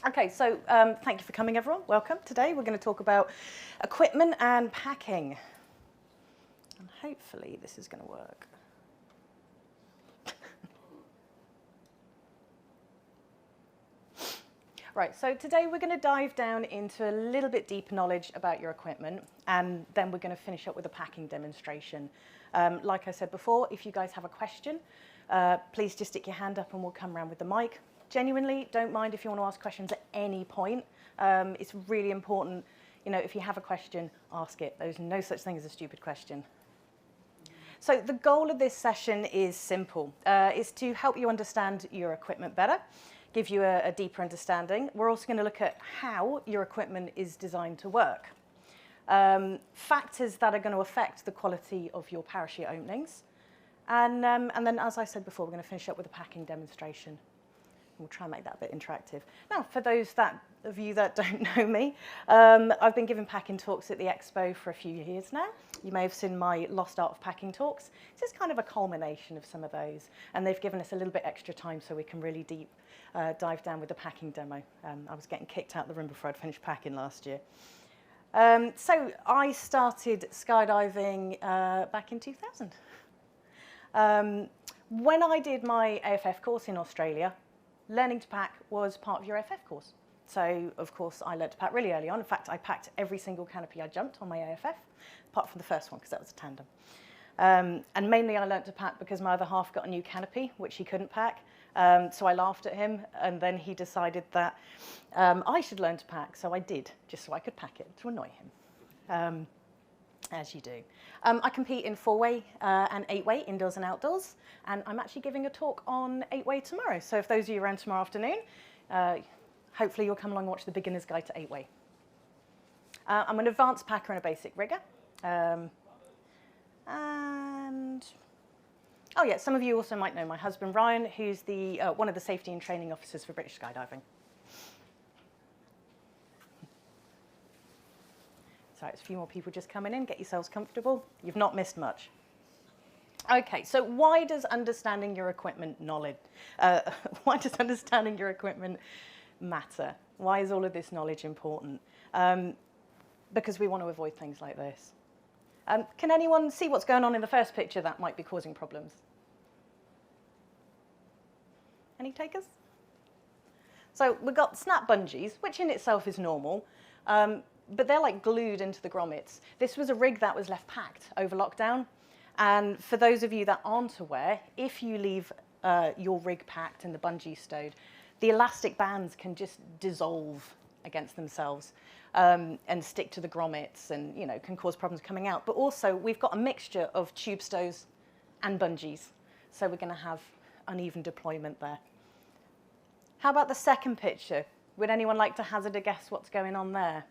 Okay, so thank you for coming, everyone. Welcome. Today we're going to talk about equipment and packing. And hopefully this is going to work. Right, so today we're going to dive down into a little bit deeper knowledge about your equipment, and then we're going to finish up with a packing demonstration. Like I said before, if you guys have a question, please just stick your hand up and we'll come around with the mic. Genuinely, don't mind if you want to ask questions at any point. It's really important, if you have a question, ask it. There's no such thing as a stupid question. So the goal of this session is simple. It's to help you understand your equipment better, give you a deeper understanding. We're also going to look at how your equipment is designed to work. Factors that are going to affect the quality of your parachute openings. And then, as I said before, we're going to finish up with a packing demonstration. We'll try and make that a bit interactive. Now, for those of you that don't know me, I've been giving packing talks at the Expo for a few years now. You may have seen my Lost Art of Packing talks. This is kind of a culmination of some of those, and they've given us a little bit extra time so we can really dive down with the packing demo. I was getting kicked out of the room before I'd finished packing last year. So I started skydiving back in 2000. When I did my AFF course in Australia, learning to pack was part of your AFF course. So, of course, I learned to pack really early on. In fact, I packed every single canopy I jumped on my AFF, apart from the first one, because that was a tandem. And mainly I learned to pack because my other half got a new canopy, which he couldn't pack. So I laughed at him, and then he decided that I should learn to pack. So I did, just so I could pack it, to annoy him, as you do. I compete in 4-way and 8-way, indoors and outdoors. And I'm actually giving a talk on 8-way tomorrow. So if those of you around tomorrow afternoon, hopefully you'll come along and watch the beginner's guide to 8-way. I'm an advanced packer and a basic rigger. Oh yeah, some of you also might know my husband Ryan, who's one of the safety and training officers for British Skydiving. So it's a few more people just coming in. Get yourselves comfortable. You've not missed much. Okay, so why does understanding your equipment why does understanding your equipment matter? Why is all of this knowledge important? Because we want to avoid things like this. Can anyone see what's going on in the first picture that might be causing problems? Any takers? So we've got snap bungees, which in itself is normal, but they're like glued into the grommets. This was a rig that was left packed over lockdown. And for those of you that aren't aware, if you leave your rig packed and the bungee stowed, the elastic bands can just dissolve against themselves and stick to the grommets and, can cause problems coming out. But also, we've got a mixture of tube stows and bungees. So we're going to have uneven deployment there. How about the second picture? Would anyone like to hazard a guess what's going on there?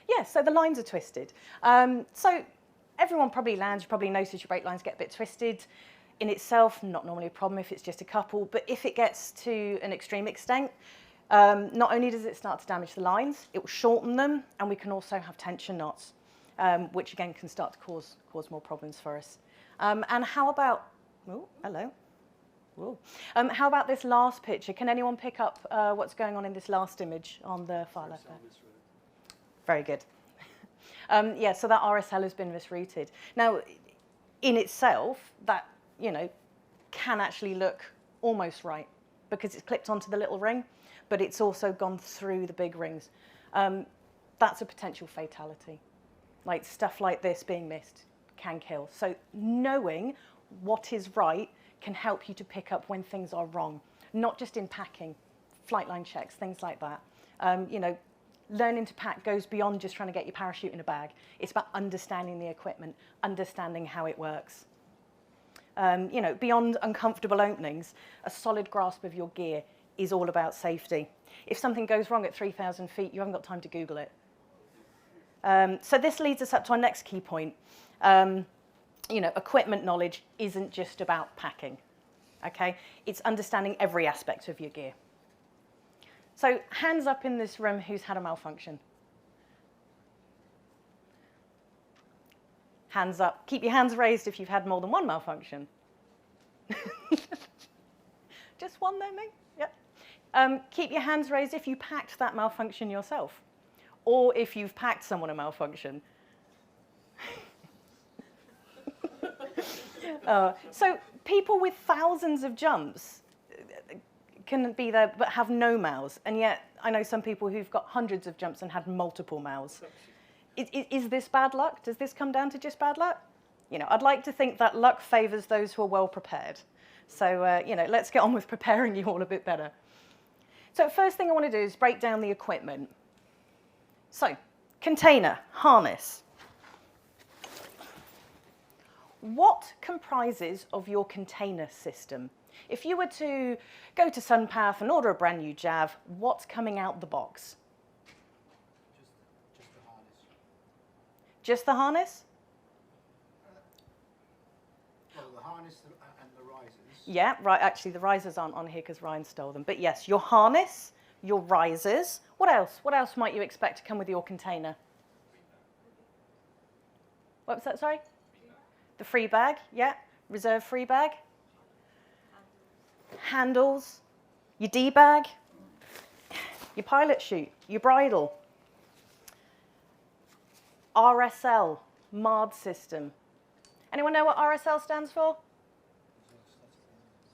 Yeah, so the lines are twisted. So everyone probably lands, you probably notice your brake lines get a bit twisted. In itself, not normally a problem if it's just a couple, but if it gets to an extreme extent, not only does it start to damage the lines, it will shorten them, and we can also have tension knots, which again can start to cause more problems for us. And how about, oh, hello. Whoa. How about this last picture? Can anyone pick up what's going on in this last image on the far left there? Very good. Yeah, so that RSL has been misrouted. Now, in itself, that, can actually look almost right because it's clipped onto the little ring, but it's also gone through the big rings. That's a potential fatality. Like stuff like this being missed can kill. So knowing what is right can help you to pick up when things are wrong, not just in packing, flight line checks, things like that. Learning to pack goes beyond just trying to get your parachute in a bag. It's about understanding the equipment, understanding how it works. Beyond uncomfortable openings, a solid grasp of your gear is all about safety. If something goes wrong at 3,000 feet, you haven't got time to Google it. So this leads us up to our next key point. Equipment knowledge isn't just about packing, okay? It's understanding every aspect of your gear. So hands up in this room who's had a malfunction. Hands up. Keep your hands raised if you've had more than one malfunction. Just one there, mate? Yep. Keep your hands raised if you packed that malfunction yourself, or if you've packed someone a malfunction. So people with thousands of jumps can be there but have no mals, and yet I know some people who've got hundreds of jumps and had multiple mals. Is this bad luck? Does this come down to just bad luck? I'd like to think that luck favours those who are well prepared. So, let's get on with preparing you all a bit better. So first thing I want to do is break down the equipment. So, container, harness. What comprises of your container system? If you were to go to Sunpath and order a brand new Jav, what's coming out the box? Just the harness. Just the harness? Well, the harness and the risers. Yeah, right. Actually, the risers aren't on here because Ryan stole them. But yes, your harness, your risers. What else? What else might you expect to come with your container? What was that, sorry? The free bag, yeah. Reserve free bag. Handles, your D-bag, your pilot chute, your bridle. RSL, MARD system. Anyone know what RSL stands for?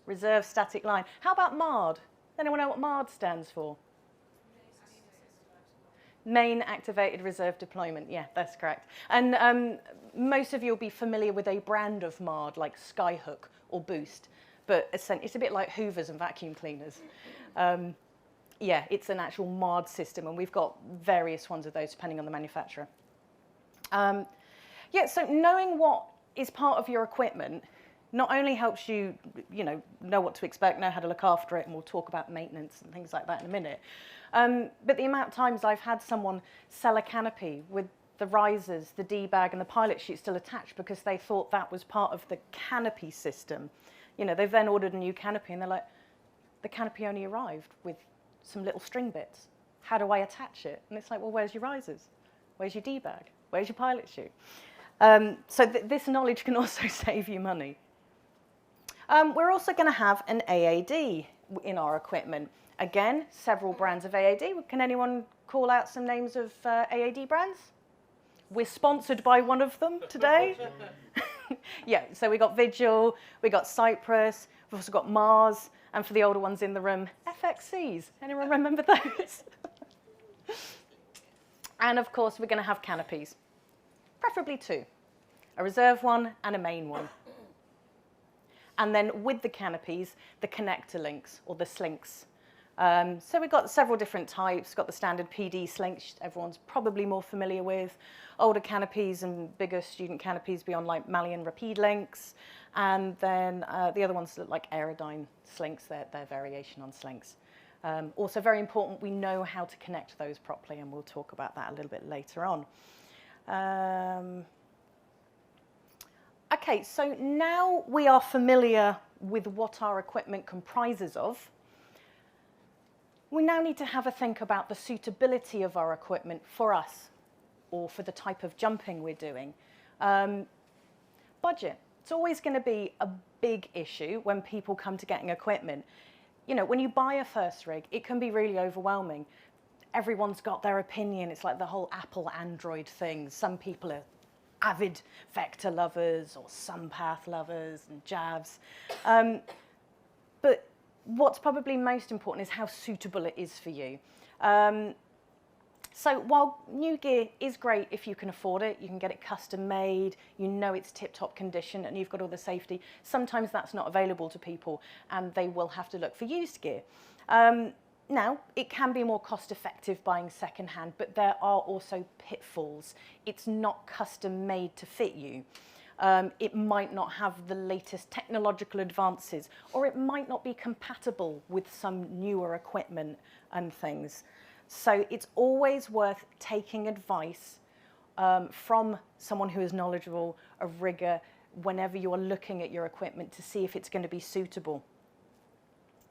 Reserve static line. How about MARD? Anyone know what MARD stands for? Main activated reserve deployment. Yeah, that's correct. And most of you will be familiar with a brand of MARD like Skyhook or Boost, but it's a bit like Hoovers and vacuum cleaners. Yeah, it's an actual MARD system, and we've got various ones of those depending on the manufacturer. Yeah, so knowing what is part of your equipment not only helps you, know what to expect, know how to look after it, and we'll talk about maintenance and things like that in a minute. But the amount of times I've had someone sell a canopy with the risers, the D-bag, and the pilot chute still attached because they thought that was part of the canopy system. They've then ordered a new canopy, and they're like, the canopy only arrived with some little string bits. How do I attach it? And it's like, well, where's your risers? Where's your D-bag? Where's your pilot chute? So this knowledge can also save you money. We're also going to have an AAD in our equipment. Again, several brands of AAD. Can anyone call out some names of AAD brands? We're sponsored by one of them today. Yeah, so we got Vigil, we got Cypress, we've also got Mars, and for the older ones in the room, FXCs. Anyone remember those? And of course, we're going to have canopies, preferably two, a reserve one and a main one. And then with the canopies, the connector links, or the slinks. So we've got several different types. Got the standard PD slinks, everyone's probably more familiar with. Older canopies and bigger student canopies beyond like Malian Rapide links. And then the other ones look like Aerodyne slinks, they're variation on slinks. Also very important, we know how to connect those properly, and we'll talk about that a little bit later on. Okay, so now we are familiar with what our equipment comprises of. We now need to have a think about the suitability of our equipment for us, or for the type of jumping we're doing. Budget. It's always going to be a big issue when people come to getting equipment. When you buy a first rig, it can be really overwhelming. Everyone's got their opinion. It's like the whole Apple Android thing. Some people are avid vector lovers or Sunpath lovers and Javs. But what's probably most important is how suitable it is for you. So while new gear is great if you can afford it, you can get it custom made, it's tip-top condition and you've got all the safety, sometimes that's not available to people and they will have to look for used gear. Now, it can be more cost-effective buying second-hand, but there are also pitfalls. It's not custom-made to fit you. It might not have the latest technological advances, or it might not be compatible with some newer equipment and things. So it's always worth taking advice from someone who is knowledgeable, a rigger, whenever you are looking at your equipment to see if it's going to be suitable.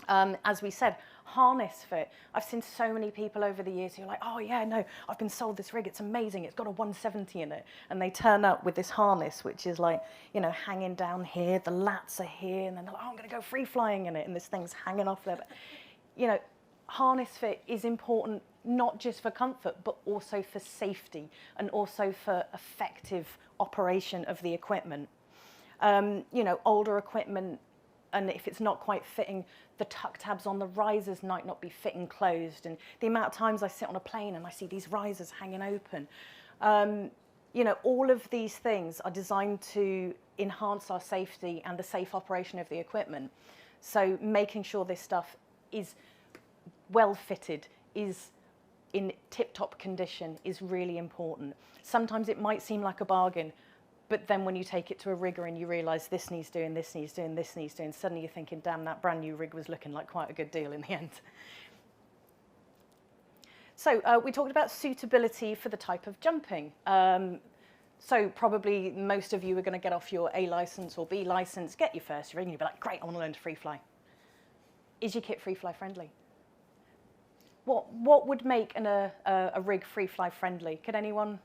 As we said, Harness fit. I've seen so many people over the years who are like, oh yeah, no, I've been sold this rig, it's amazing, it's got a 170 in it. And they turn up with this harness, which is like, you know, hanging down here, the lats are here, and then they're like, oh, I'm gonna go free flying in it, and this thing's hanging off there. But, you know, harness fit is important, not just for comfort, but also for safety and also for effective operation of the equipment. You know, older equipment, and if it's not quite fitting, the tuck tabs on the risers might not be fitting closed. And the amount of times I sit on a plane and I see these risers hanging open. You know, all of these things are designed to enhance our safety and the safe operation of the equipment. So making sure this stuff is well fitted, is in tip-top condition is really important. Sometimes it might seem like a bargain, but then when you take it to a rigger and you realise this needs doing, this needs doing, this needs doing, suddenly you're thinking, damn, that brand new rig was looking like quite a good deal in the end. So we talked about suitability for the type of jumping. So probably most of you are going to get off your A licence or B licence, get your first rig, and you'll be like, great, I want to learn to free fly. Is your kit free fly friendly? What would make a rig free fly friendly? Could anyone?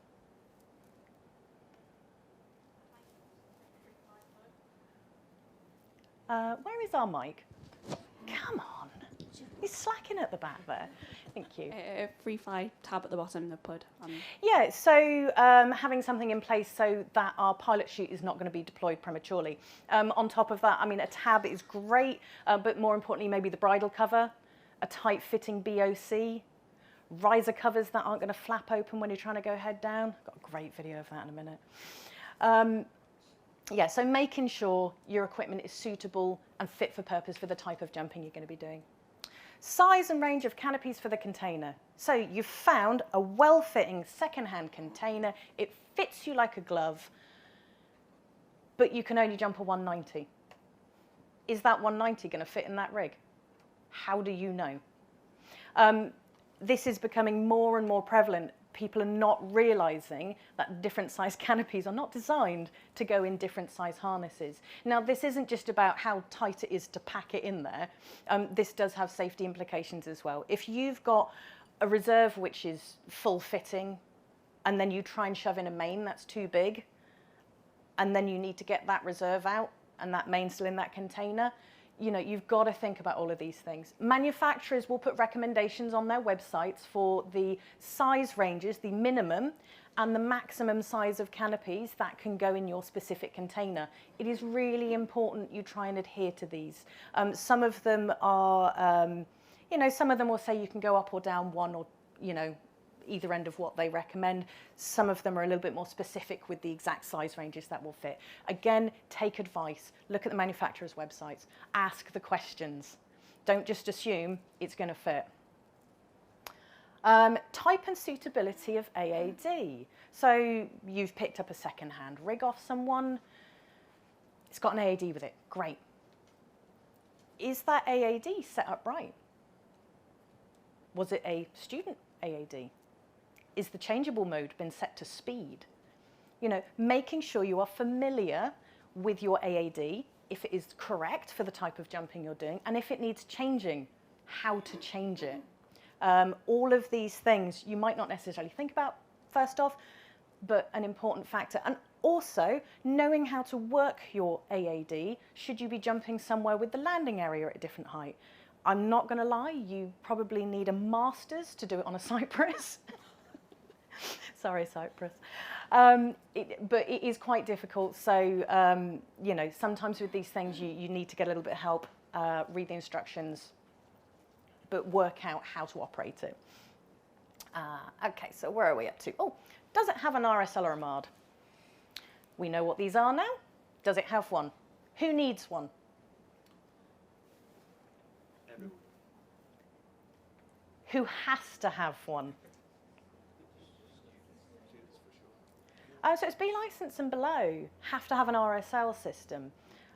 Where is our mic? Come on. He's slacking at the back there. Thank you. Free fly tab at the bottom, the PUD. Yeah, so having something in place so that our pilot chute is not going to be deployed prematurely. On top of that, I mean, a tab is great, but more importantly, maybe the bridle cover, a tight-fitting BOC, riser covers that aren't going to flap open when you're trying to go head down. Got a great video of that in a minute. Yeah, so making sure your equipment is suitable and fit for purpose for the type of jumping you're going to be doing. Size and range of canopies for the container. So you've found a well-fitting second-hand container. It fits you like a glove, but you can only jump a 190. Is that 190 going to fit in that rig? How do you know? This is becoming more and more prevalent. People are not realizing that different size canopies are not designed to go in different size harnesses. Now, this isn't just about how tight it is to pack it in there. This does have safety implications as well. If you've got a reserve which is full fitting, and then you try and shove in a main that's too big, and then you need to get that reserve out, and that main's still in that container, you know, you've got to think about all of these things. Manufacturers will put recommendations on their websites for the size ranges, the minimum and the maximum size of canopies that can go in your specific container. It is really important you try and adhere to these. Some of them are, you know, some of them will say you can go up or down one or, you know, either end of what they recommend. Some of them are a little bit more specific with the exact size ranges that will fit. Again, take advice, look at the manufacturer's websites, ask the questions. Don't just assume it's going to fit. Type and suitability of AAD. So you've picked up a second-hand rig off someone. It's got an AAD with it. Great. Is that AAD set up right? Was it a student AAD? Is the changeable mode been set to speed? You know, making sure you are familiar with your AAD, if it is correct for the type of jumping you're doing, and if it needs changing, how to change it. All of these things you might not necessarily think about first off, but an important factor. And also, knowing how to work your AAD, should you be jumping somewhere with the landing area at a different height. I'm not going to lie, you probably need a master's to do it on a Cypress. Sorry, Cyprus. But it is quite difficult. So, you know, sometimes with these things, you need to get a little bit of help, read the instructions, but work out how to operate it. Okay, so where are we up to? Oh, does it have an RSL or a MARD? We know what these are now. Does it have one? Who needs one? Everyone. Who has to have one? So it's B licence and below have to have an RSL system,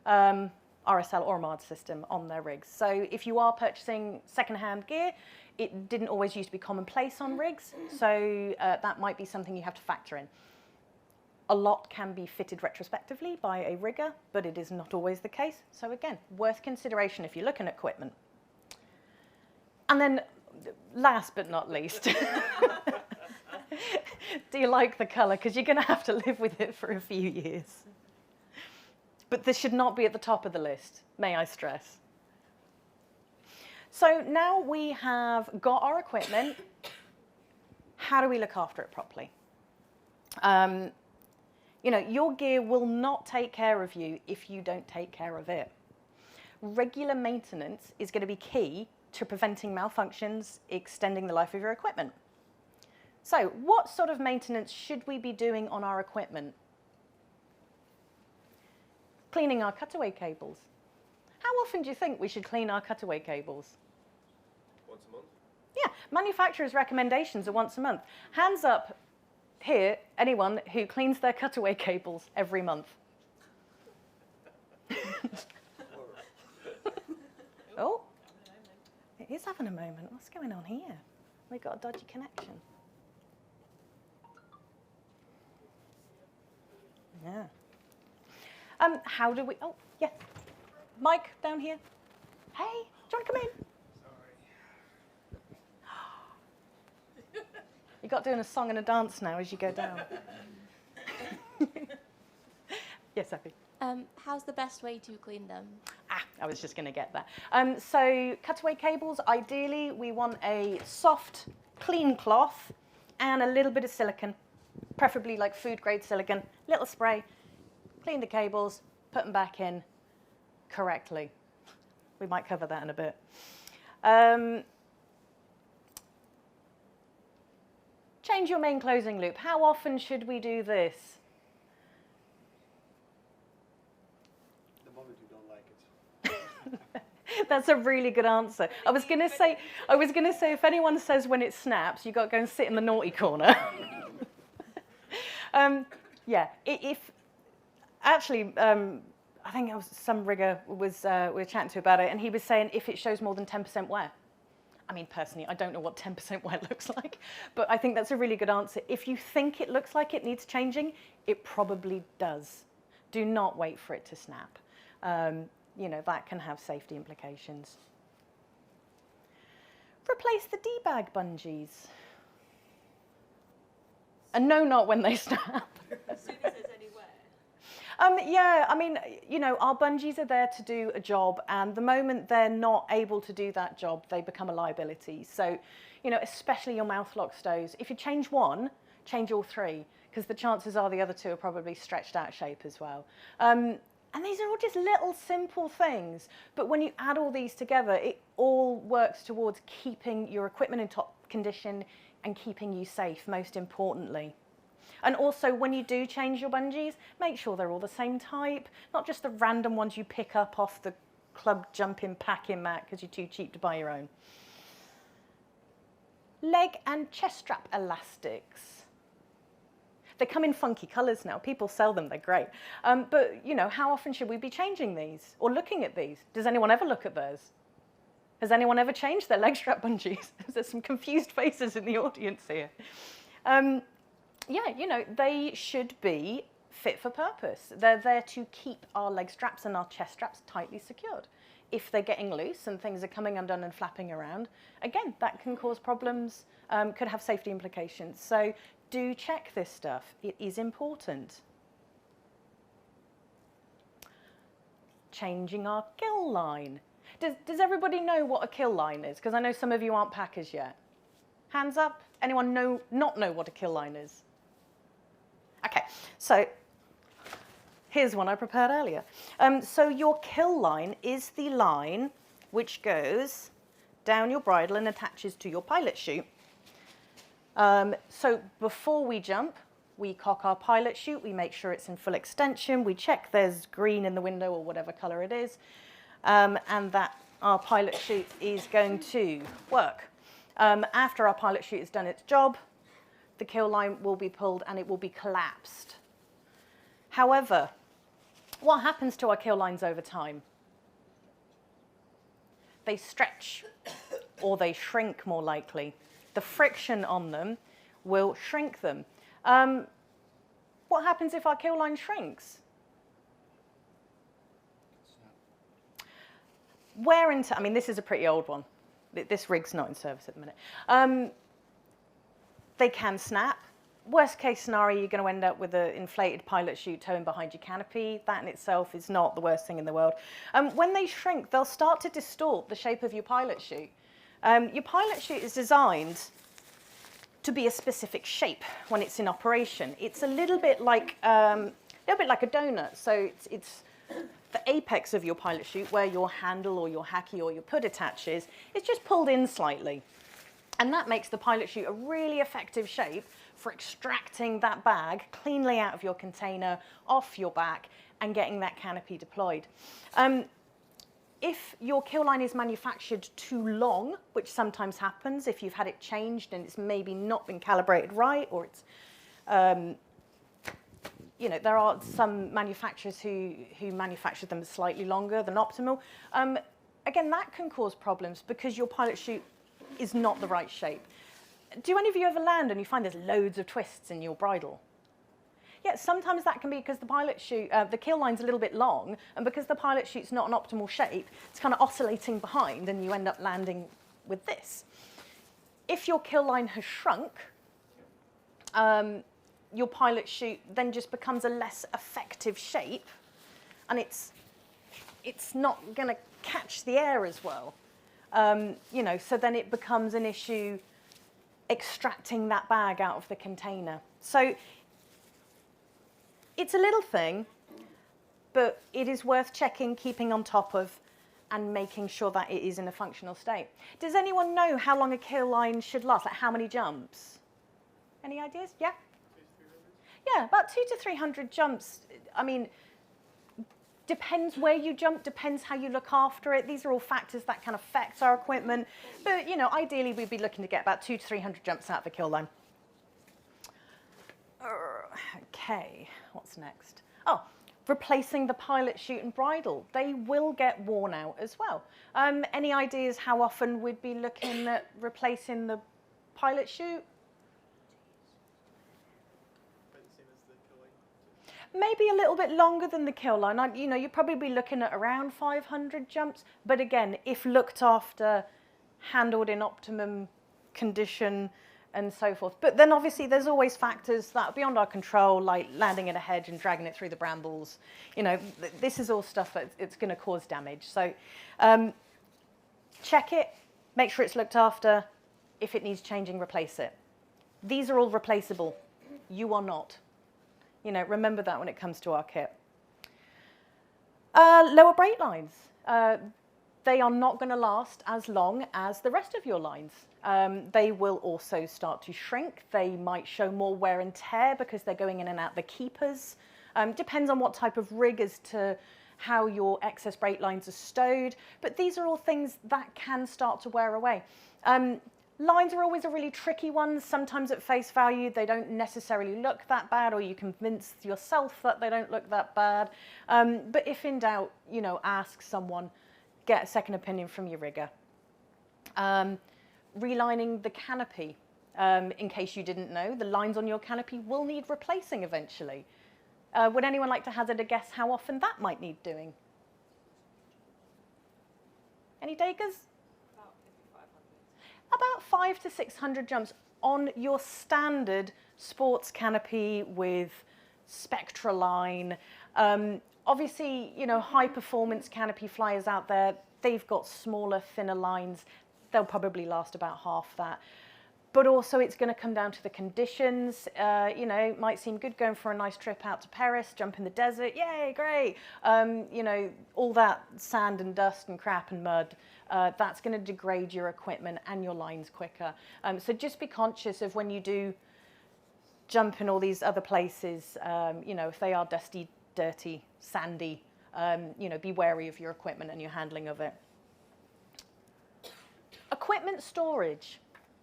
RSL or MARD system on their rigs. So if you are purchasing second-hand gear, it didn't always used to be commonplace on rigs, so that might be something you have to factor in. A lot can be fitted retrospectively by a rigger, but it is not always the case. So again, worth consideration if you're looking at equipment. And then, last but not least, do you like the colour? Because you're going to have to live with it for a few years. But this should not be at the top of the list, may I stress. So now we have got our equipment. How do we look after it properly? You know, your gear will not take care of you if you don't take care of it. Regular maintenance is going to be key to preventing malfunctions, extending the life of your equipment. So, what sort of maintenance should we be doing on our equipment? Cleaning our cutaway cables. How often do you think we should clean our cutaway cables? Once a month? Yeah, manufacturers' recommendations are once a month. Hands up here, anyone who cleans their cutaway cables every month. Oh, it is having a moment. What's going on here? We've got a dodgy connection. Yeah. How do we, oh, yeah. Mike, down here. Hey, do you want to come in? You got doing a song and a dance now as you go down. Yes, Sophie. How's the best way to clean them? I was just going to get that. So cutaway cables, ideally we want a soft, clean cloth and a little bit of silicone, preferably like food grade silicone, little spray, clean the cables, put them back in correctly. We might cover that in a bit. Change your main closing loop. How often should we do this? The moment you don't like it. That's a really good answer. I was going to say, if anyone says when it snaps, you've got to go and sit in the naughty corner. Yeah, if actually, I think it was some rigger we were chatting to about it, and he was saying if it shows more than 10% wear. I mean, personally, I don't know what 10% wear looks like, but I think that's a really good answer. If you think it looks like it needs changing, it probably does. Do not wait for it to snap. You know, that can have safety implications. Replace the D-bag bungees. And no, not when they snap. As soon as there's any wear. Yeah, I mean, you know, our bungees are there to do a job, and the moment they're not able to do that job, they become a liability. So, you know, especially your mouth lock stows. If you change one, change all three, because the chances are the other two are probably stretched out of shape as well. And these are all just little simple things, but when you add all these together, it all works towards keeping your equipment in top condition and keeping you safe, most importantly. And also, when you do change your bungees, make sure they're all the same type, not just the random ones you pick up off the club jumping packing mat because you're too cheap to buy your own. Leg and chest strap elastics. They come in funky colours now. People sell them, they're great. But, you know, how often should we be changing these or looking at these? Does anyone ever look at theirs? Has anyone ever changed their leg strap bungees? There's some confused faces in the audience here. Yeah, you know, they should be fit for purpose. They're there to keep our leg straps and our chest straps tightly secured. If they're getting loose and things are coming undone and flapping around, again, that can cause problems, could have safety implications. So do check this stuff. It is important. Changing our kill line. Does everybody know what a kill line is? Because I know some of you aren't packers yet. Hands up. Anyone not know what a kill line is? Okay, so here's one I prepared earlier. So your kill line is the line which goes down your bridle and attaches to your pilot chute. So before we jump, we cock our pilot chute, we make sure it's in full extension, we check there's green in the window or whatever colour it is, and that our pilot chute is going to work. After our pilot chute has done its job, the kill line will be pulled and it will be collapsed. However, what happens to our kill lines over time? They stretch or they shrink more likely. The friction on them will shrink them. What happens if our kill line shrinks? Wear and tear, I mean, this is a pretty old one. This rig's not in service at the minute. They can snap. Worst case scenario, you're going to end up with an inflated pilot chute towing behind your canopy. That in itself is not the worst thing in the world. When they shrink, they'll start to distort the shape of your pilot chute. Your pilot chute is designed to be a specific shape when it's in operation. It's a little bit like a donut. So it's the apex of your pilot chute where your handle or your hacky or your pud attaches. It's just pulled in slightly. And that makes the pilot chute a really effective shape for extracting that bag cleanly out of your container, off your back, and getting that canopy deployed. If your kill line is manufactured too long, which sometimes happens if you've had it changed and it's maybe not been calibrated right, or it's, there are some manufacturers who manufacture them slightly longer than optimal. Again, that can cause problems because your pilot chute is not the right shape. Do any of you ever land and you find there's loads of twists in your bridle? Yeah, sometimes that can be because the pilot chute, the kill line's a little bit long, and because the pilot chute's not an optimal shape, it's kind of oscillating behind, and you end up landing with this. If your kill line has shrunk, your pilot chute then just becomes a less effective shape, and it's not going to catch the air as well. So then it becomes an issue extracting that bag out of the container. So it's a little thing, but it is worth checking, keeping on top of, and making sure that it is in a functional state. Does anyone know how long a kill line should last? Like how many jumps? Any ideas? Yeah? Yeah, about 200 to 300 jumps. I mean, depends where you jump, depends how you look after it. These are all factors that can affect our equipment. But, ideally, we'd be looking to get about 200 to 300 jumps out of the kill line. Okay, what's next? Oh, replacing the pilot chute and bridle. They will get worn out as well. Any ideas how often we'd be looking at replacing the pilot chute? Maybe a little bit longer than the kill line. You'd probably be looking at around 500 jumps. But again, if looked after, handled in optimum condition, and so forth. But then obviously there's always factors that are beyond our control, like landing in a hedge and dragging it through the brambles. This is all stuff that it's going to cause damage. So check it, make sure it's looked after. If it needs changing, replace it. These are all replaceable. You are not. Remember that when it comes to our kit. Lower brake lines. They are not going to last as long as the rest of your lines. They will also start to shrink. They might show more wear and tear because they're going in and out the keepers. Depends on what type of rig as to how your excess brake lines are stowed. But these are all things that can start to wear away. Lines are always a really tricky one. Sometimes at face value, they don't necessarily look that bad, or you convince yourself that they don't look that bad. But if in doubt, ask someone, get a second opinion from your rigger. Relining the canopy. In case you didn't know, the lines on your canopy will need replacing eventually. Would anyone like to hazard a guess how often that might need doing? Any takers? About 500 to 600 jumps on your standard sports canopy with Spectra line. Obviously, high performance canopy flyers out there, they've got smaller, thinner lines. They'll probably last about half that. But also it's going to come down to the conditions. It might seem good going for a nice trip out to Paris, jump in the desert, yay, great. All that sand and dust and crap and mud, that's going to degrade your equipment and your lines quicker. So just be conscious of when you do jump in all these other places, if they are dusty, dirty, sandy, be wary of your equipment and your handling of it. Equipment storage.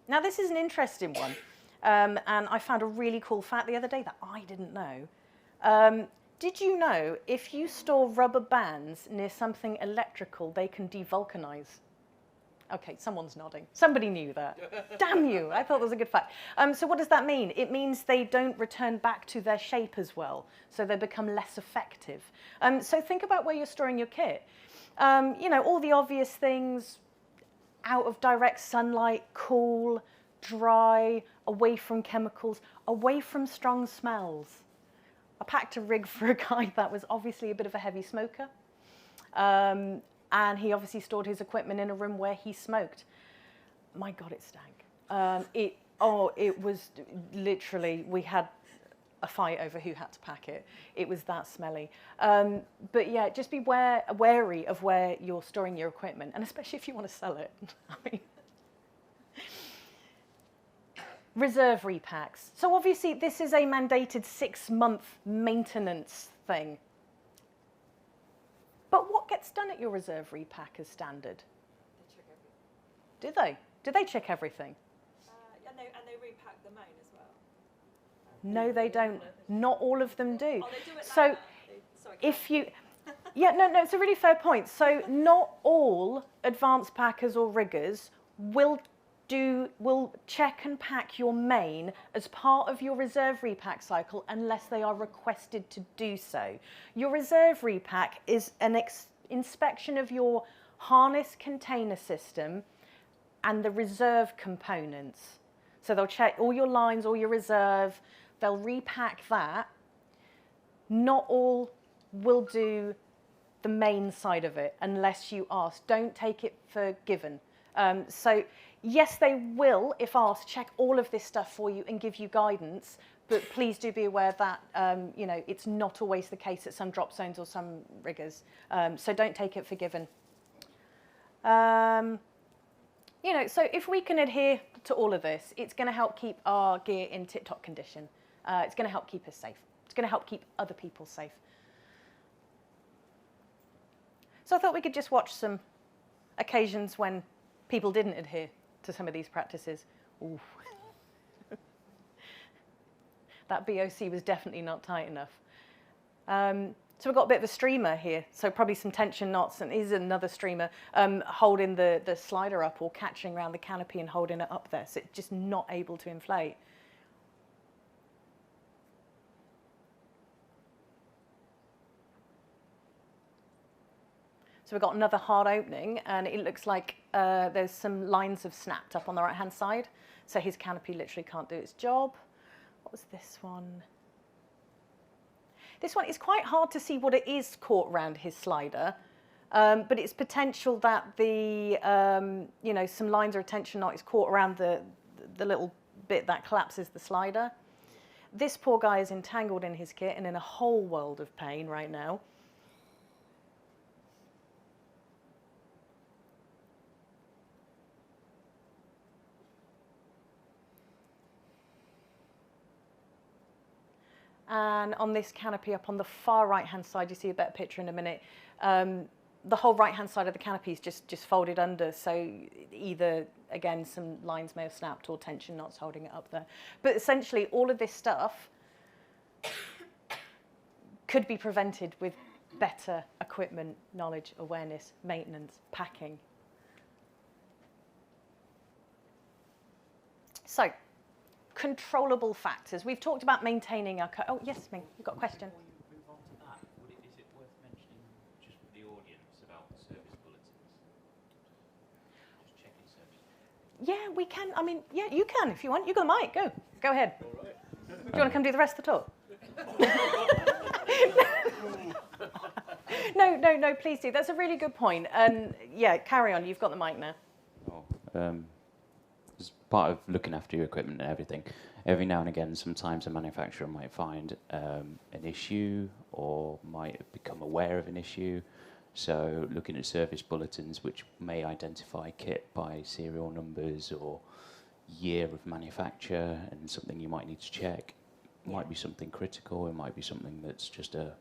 Now, this is an interesting one, and I found a really cool fact the other day that I didn't know. Did you know if you store rubber bands near something electrical, they can devulcanize? Okay, someone's nodding. Somebody knew that. Damn you, I thought that was a good fact. So what does that mean? It means they don't return back to their shape as well, so they become less effective. So think about where you're storing your kit. All the obvious things, out of direct sunlight, cool, dry, away from chemicals, away from strong smells. I packed a rig for a guy that was obviously a bit of a heavy smoker. And he obviously stored his equipment in a room where he smoked. My God, it stank. It was literally, we had a fight over who had to pack it. It was that smelly. But yeah, just be wary of where you're storing your equipment, and especially if you want to sell it. I mean, reserve repacks. So obviously this is a mandated 6-month maintenance thing. But what gets done at your reserve repack as standard? They check everything. Do they? Do they check everything? And they repack the main as well. No, they don't. Not all of them do. Oh, they do it like So that. Sorry, if you, yeah, no, it's a really fair point. So not all advanced packers or riggers will check and pack your main as part of your reserve repack cycle unless they are requested to do so. Your reserve repack is an inspection of your harness container system and the reserve components. So they'll check all your lines, all your reserve, they'll repack that. Not all will do the main side of it unless you ask. Don't take it for given. So yes, they will, if asked, check all of this stuff for you and give you guidance, but please do be aware that it's not always the case at some drop zones or some riggers. So don't take it for given. So if we can adhere to all of this, it's going to help keep our gear in tip-top condition. It's going to help keep us safe. It's going to help keep other people safe. So I thought we could just watch some occasions when people didn't adhere to some of these practices. Ooh. That BOC was definitely not tight enough. So we've got a bit of a streamer here, so probably some tension knots, and here's another streamer holding the slider up or catching around the canopy and holding it up there, so it's just not able to inflate. So we've got another hard opening, and it looks like there's some lines have snapped up on the right-hand side, so his canopy literally can't do its job. What was this one? This one is quite hard to see what it is caught around his slider, but it's potential that the, some lines or a tension knot is caught around the little bit that collapses the slider. This poor guy is entangled in his kit and in a whole world of pain right now. And on this canopy up on the far right-hand side, you see a better picture in a minute, the whole right-hand side of the canopy is just folded under, so either, again, some lines may have snapped or tension knots holding it up there. But essentially, all of this stuff could be prevented with better equipment, knowledge, awareness, maintenance, packing. So, controllable factors. We've talked about maintaining our... Oh, yes, Ming, you've got a question. Before you move on to that, is it worth mentioning just for the audience about the service bulletins? Just checking service. Yeah, we can. I mean, yeah, you can if you want. You've got the mic. Go ahead. All right. Do you want to come do the rest of the talk? No, please do. That's a really good point. And yeah, carry on. You've got the mic now. As part of looking after your equipment and everything, every now and again, sometimes a manufacturer might find an issue or might become aware of an issue. So looking at service bulletins which may identify kit by serial numbers or year of manufacture and something you might need to check. It might be something critical, it might be something that's just a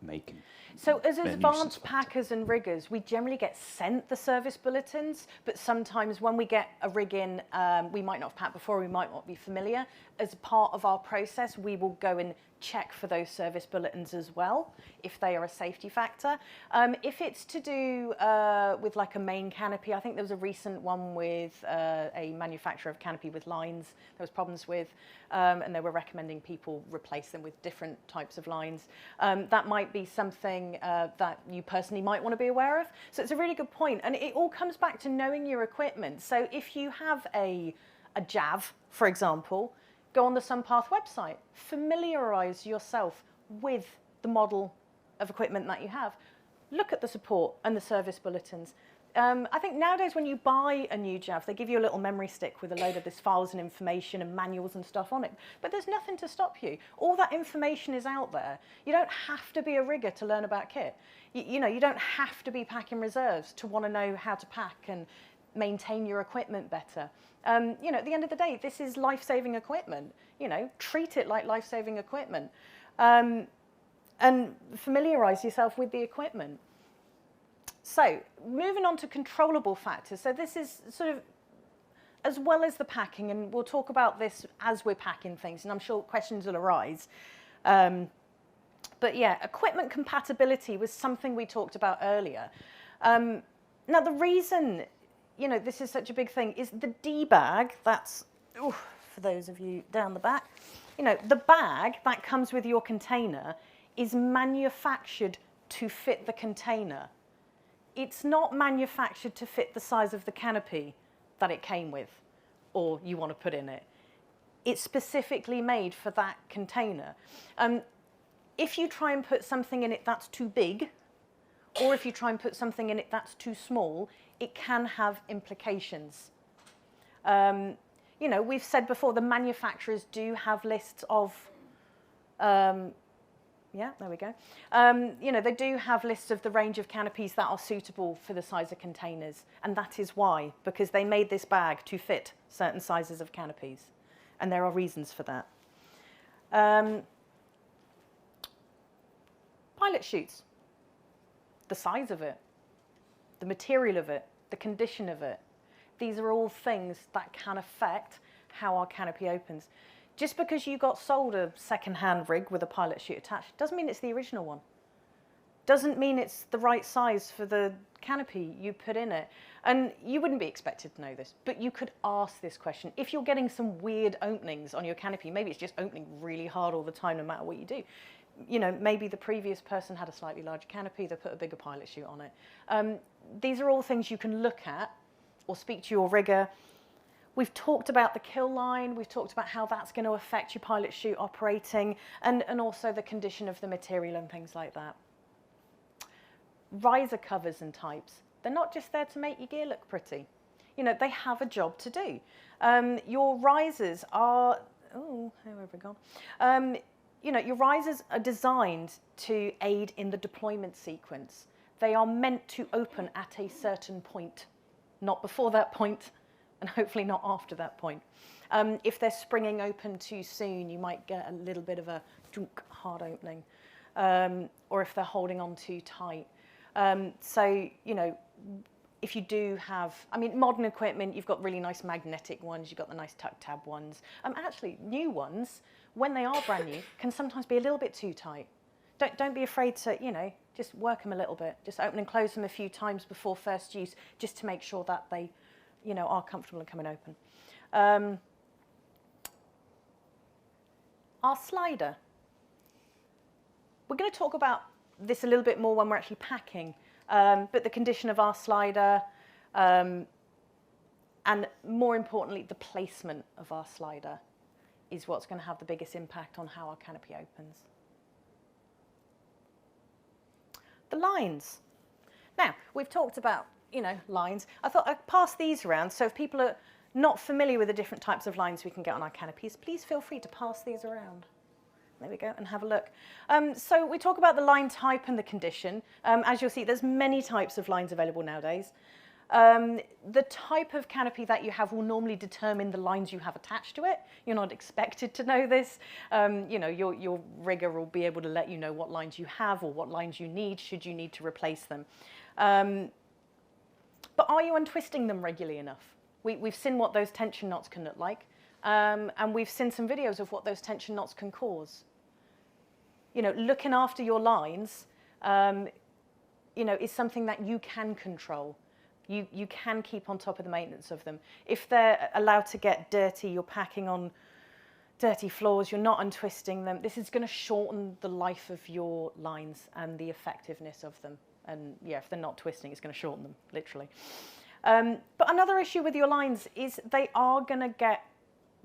making. So as advanced packers and riggers, we generally get sent the service bulletins, but sometimes when we get a rig in, we might not have packed before, we might not be familiar. As part of our process, we will go and check for those service bulletins as well, if they are a safety factor. If it's to do with like a main canopy, I think there was a recent one with a manufacturer of canopy with lines there was problems with, and they were recommending people replace them with different types of lines. That might be something that you personally might want to be aware of. So it's a really good point, and it all comes back to knowing your equipment. So if you have a JAV, for example, go on the SunPath website, familiarise yourself with the model of equipment that you have. Look at the support and the service bulletins. I think nowadays when you buy a new JAV, they give you a little memory stick with a load of this files and information and manuals and stuff on it. But there's nothing to stop you. All that information is out there. You don't have to be a rigger to learn about kit. You know, you don't have to be packing reserves to want to know how to pack and maintain your equipment better. You know, at the end of the day, this is life-saving equipment. You know, treat it like life-saving equipment, and familiarise yourself with the equipment. So, moving on to controllable factors. So this is sort of as well as the packing, and we'll talk about this as we're packing things, and I'm sure questions will arise. But yeah, equipment compatibility was something we talked about earlier. Now, the reason, you know, this is such a big thing is the D bag, that's, for those of you down the back, you know, the bag that comes with your container is manufactured to fit the container. It's not manufactured to fit the size of the canopy that it came with or you want to put in it. It's specifically made for that container. If you try and put something in it that's too big, or if you try and put something in it that's too small, it can have implications. You know, we've said before, the manufacturers do have lists of, yeah, there we go. You know, they do have lists of the range of canopies that are suitable for the size of containers. And that is why, because they made this bag to fit certain sizes of canopies. And there are reasons for that. Pilot chutes. The size of it, the material of it, the condition of it. These are all things that can affect how our canopy opens. Just because you got sold a second-hand rig with a pilot chute attached doesn't mean it's the original one. Doesn't mean it's the right size for the canopy you put in it. And you wouldn't be expected to know this, but you could ask this question. If you're getting some weird openings on your canopy, maybe it's just opening really hard all the time no matter what you do. You know, maybe the previous person had a slightly larger canopy, they put a bigger pilot chute on it. These are all things you can look at or speak to your rigger. We've talked about the kill line, we've talked about how that's going to affect your pilot chute operating, and also the condition of the material and things like that. Riser covers and types, they're not just there to make your gear look pretty. You know, they have a job to do. Your risers are, oh, where have we gone? You know, your risers are designed to aid in the deployment sequence. They are meant to open at a certain point, not before that point, and hopefully not after that point. If they're springing open too soon, you might get a little bit of a hard opening, or if they're holding on too tight. So, you know, if you do have, I mean, modern equipment, you've got really nice magnetic ones, you've got the nice tuck tab ones. Actually, new ones, when they are brand new, can sometimes be a little bit too tight. Don't be afraid to, you know, just work them a little bit. Just open and close them a few times before first use, just to make sure that they, you know, are comfortable and coming open. Our slider. We're going to talk about this a little bit more when we're actually packing, but the condition of our slider, and more importantly, the placement of our slider is what's going to have the biggest impact on how our canopy opens. The lines. Now, we've talked about, you know, lines. I thought I'd pass these around, so if people are not familiar with the different types of lines we can get on our canopies, please feel free to pass these around. There we go, and have a look. So we talk about the line type and the condition. As you'll see, there's many types of lines available nowadays. The type of canopy that you have will normally determine the lines you have attached to it. You're not expected to know this. You know, your rigger will be able to let you know what lines you have or what lines you need, should you need to replace them. But are you untwisting them regularly enough? We've seen what those tension knots can look like, and we've seen some videos of what those tension knots can cause. You know, looking after your lines, you know, is something that you can control. You can keep on top of the maintenance of them. If they're allowed to get dirty, you're packing on dirty floors, you're not untwisting them, this is going to shorten the life of your lines and the effectiveness of them. And yeah, if they're not twisting, it's going to shorten them, literally. But another issue with your lines is they are going to get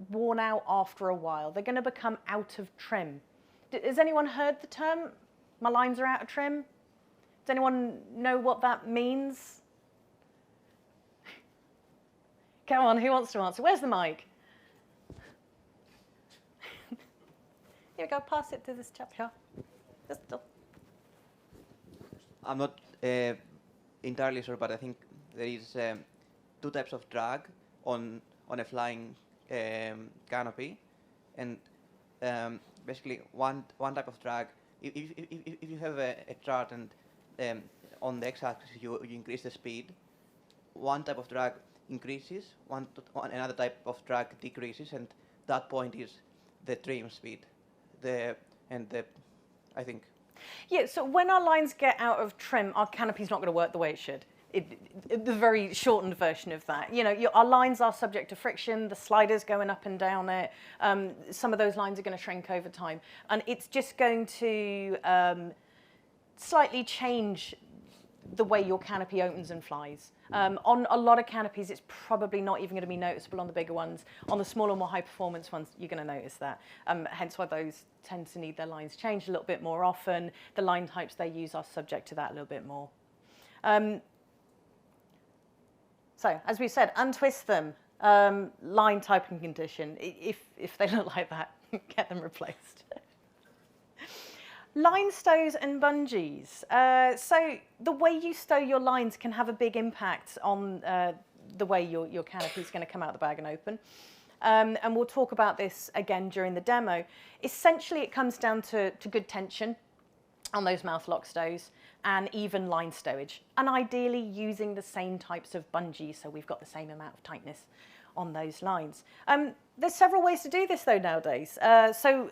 worn out after a while. They're going to become out of trim. Has anyone heard the term, my lines are out of trim? Does anyone know what that means? Come on, who wants to answer? Where's the mic? Here we go, pass it to this chap here. I'm not entirely sure, but I think there is two types of drag on a flying canopy, and basically one type of drag. If you have a chart and on the x-axis you increase the speed, one type of drag increases, another type of drag decreases, and that point is the trim speed. I think. Yeah, so when our lines get out of trim, our canopy's not going to work the way it should. The very shortened version of that. You know, our lines are subject to friction, the sliders going up and down it. Some of those lines are going to shrink over time. And it's just going to slightly change the way your canopy opens and flies. On a lot of canopies, it's probably not even going to be noticeable on the bigger ones. On the smaller, more high-performance ones, you're going to notice that. Hence why those tend to need their lines changed a little bit more often. The line types they use are subject to that a little bit more. So, as we said, untwist them. Line type and condition. If they look like that, get them replaced. Line stows and bungees. So the way you stow your lines can have a big impact on the way your canopy is going to come out of the bag and open. And we'll talk about this again during the demo. Essentially, it comes down to good tension on those mouth lock stows and even line stowage. And ideally using the same types of bungees so we've got the same amount of tightness on those lines. There's several ways to do this though nowadays. So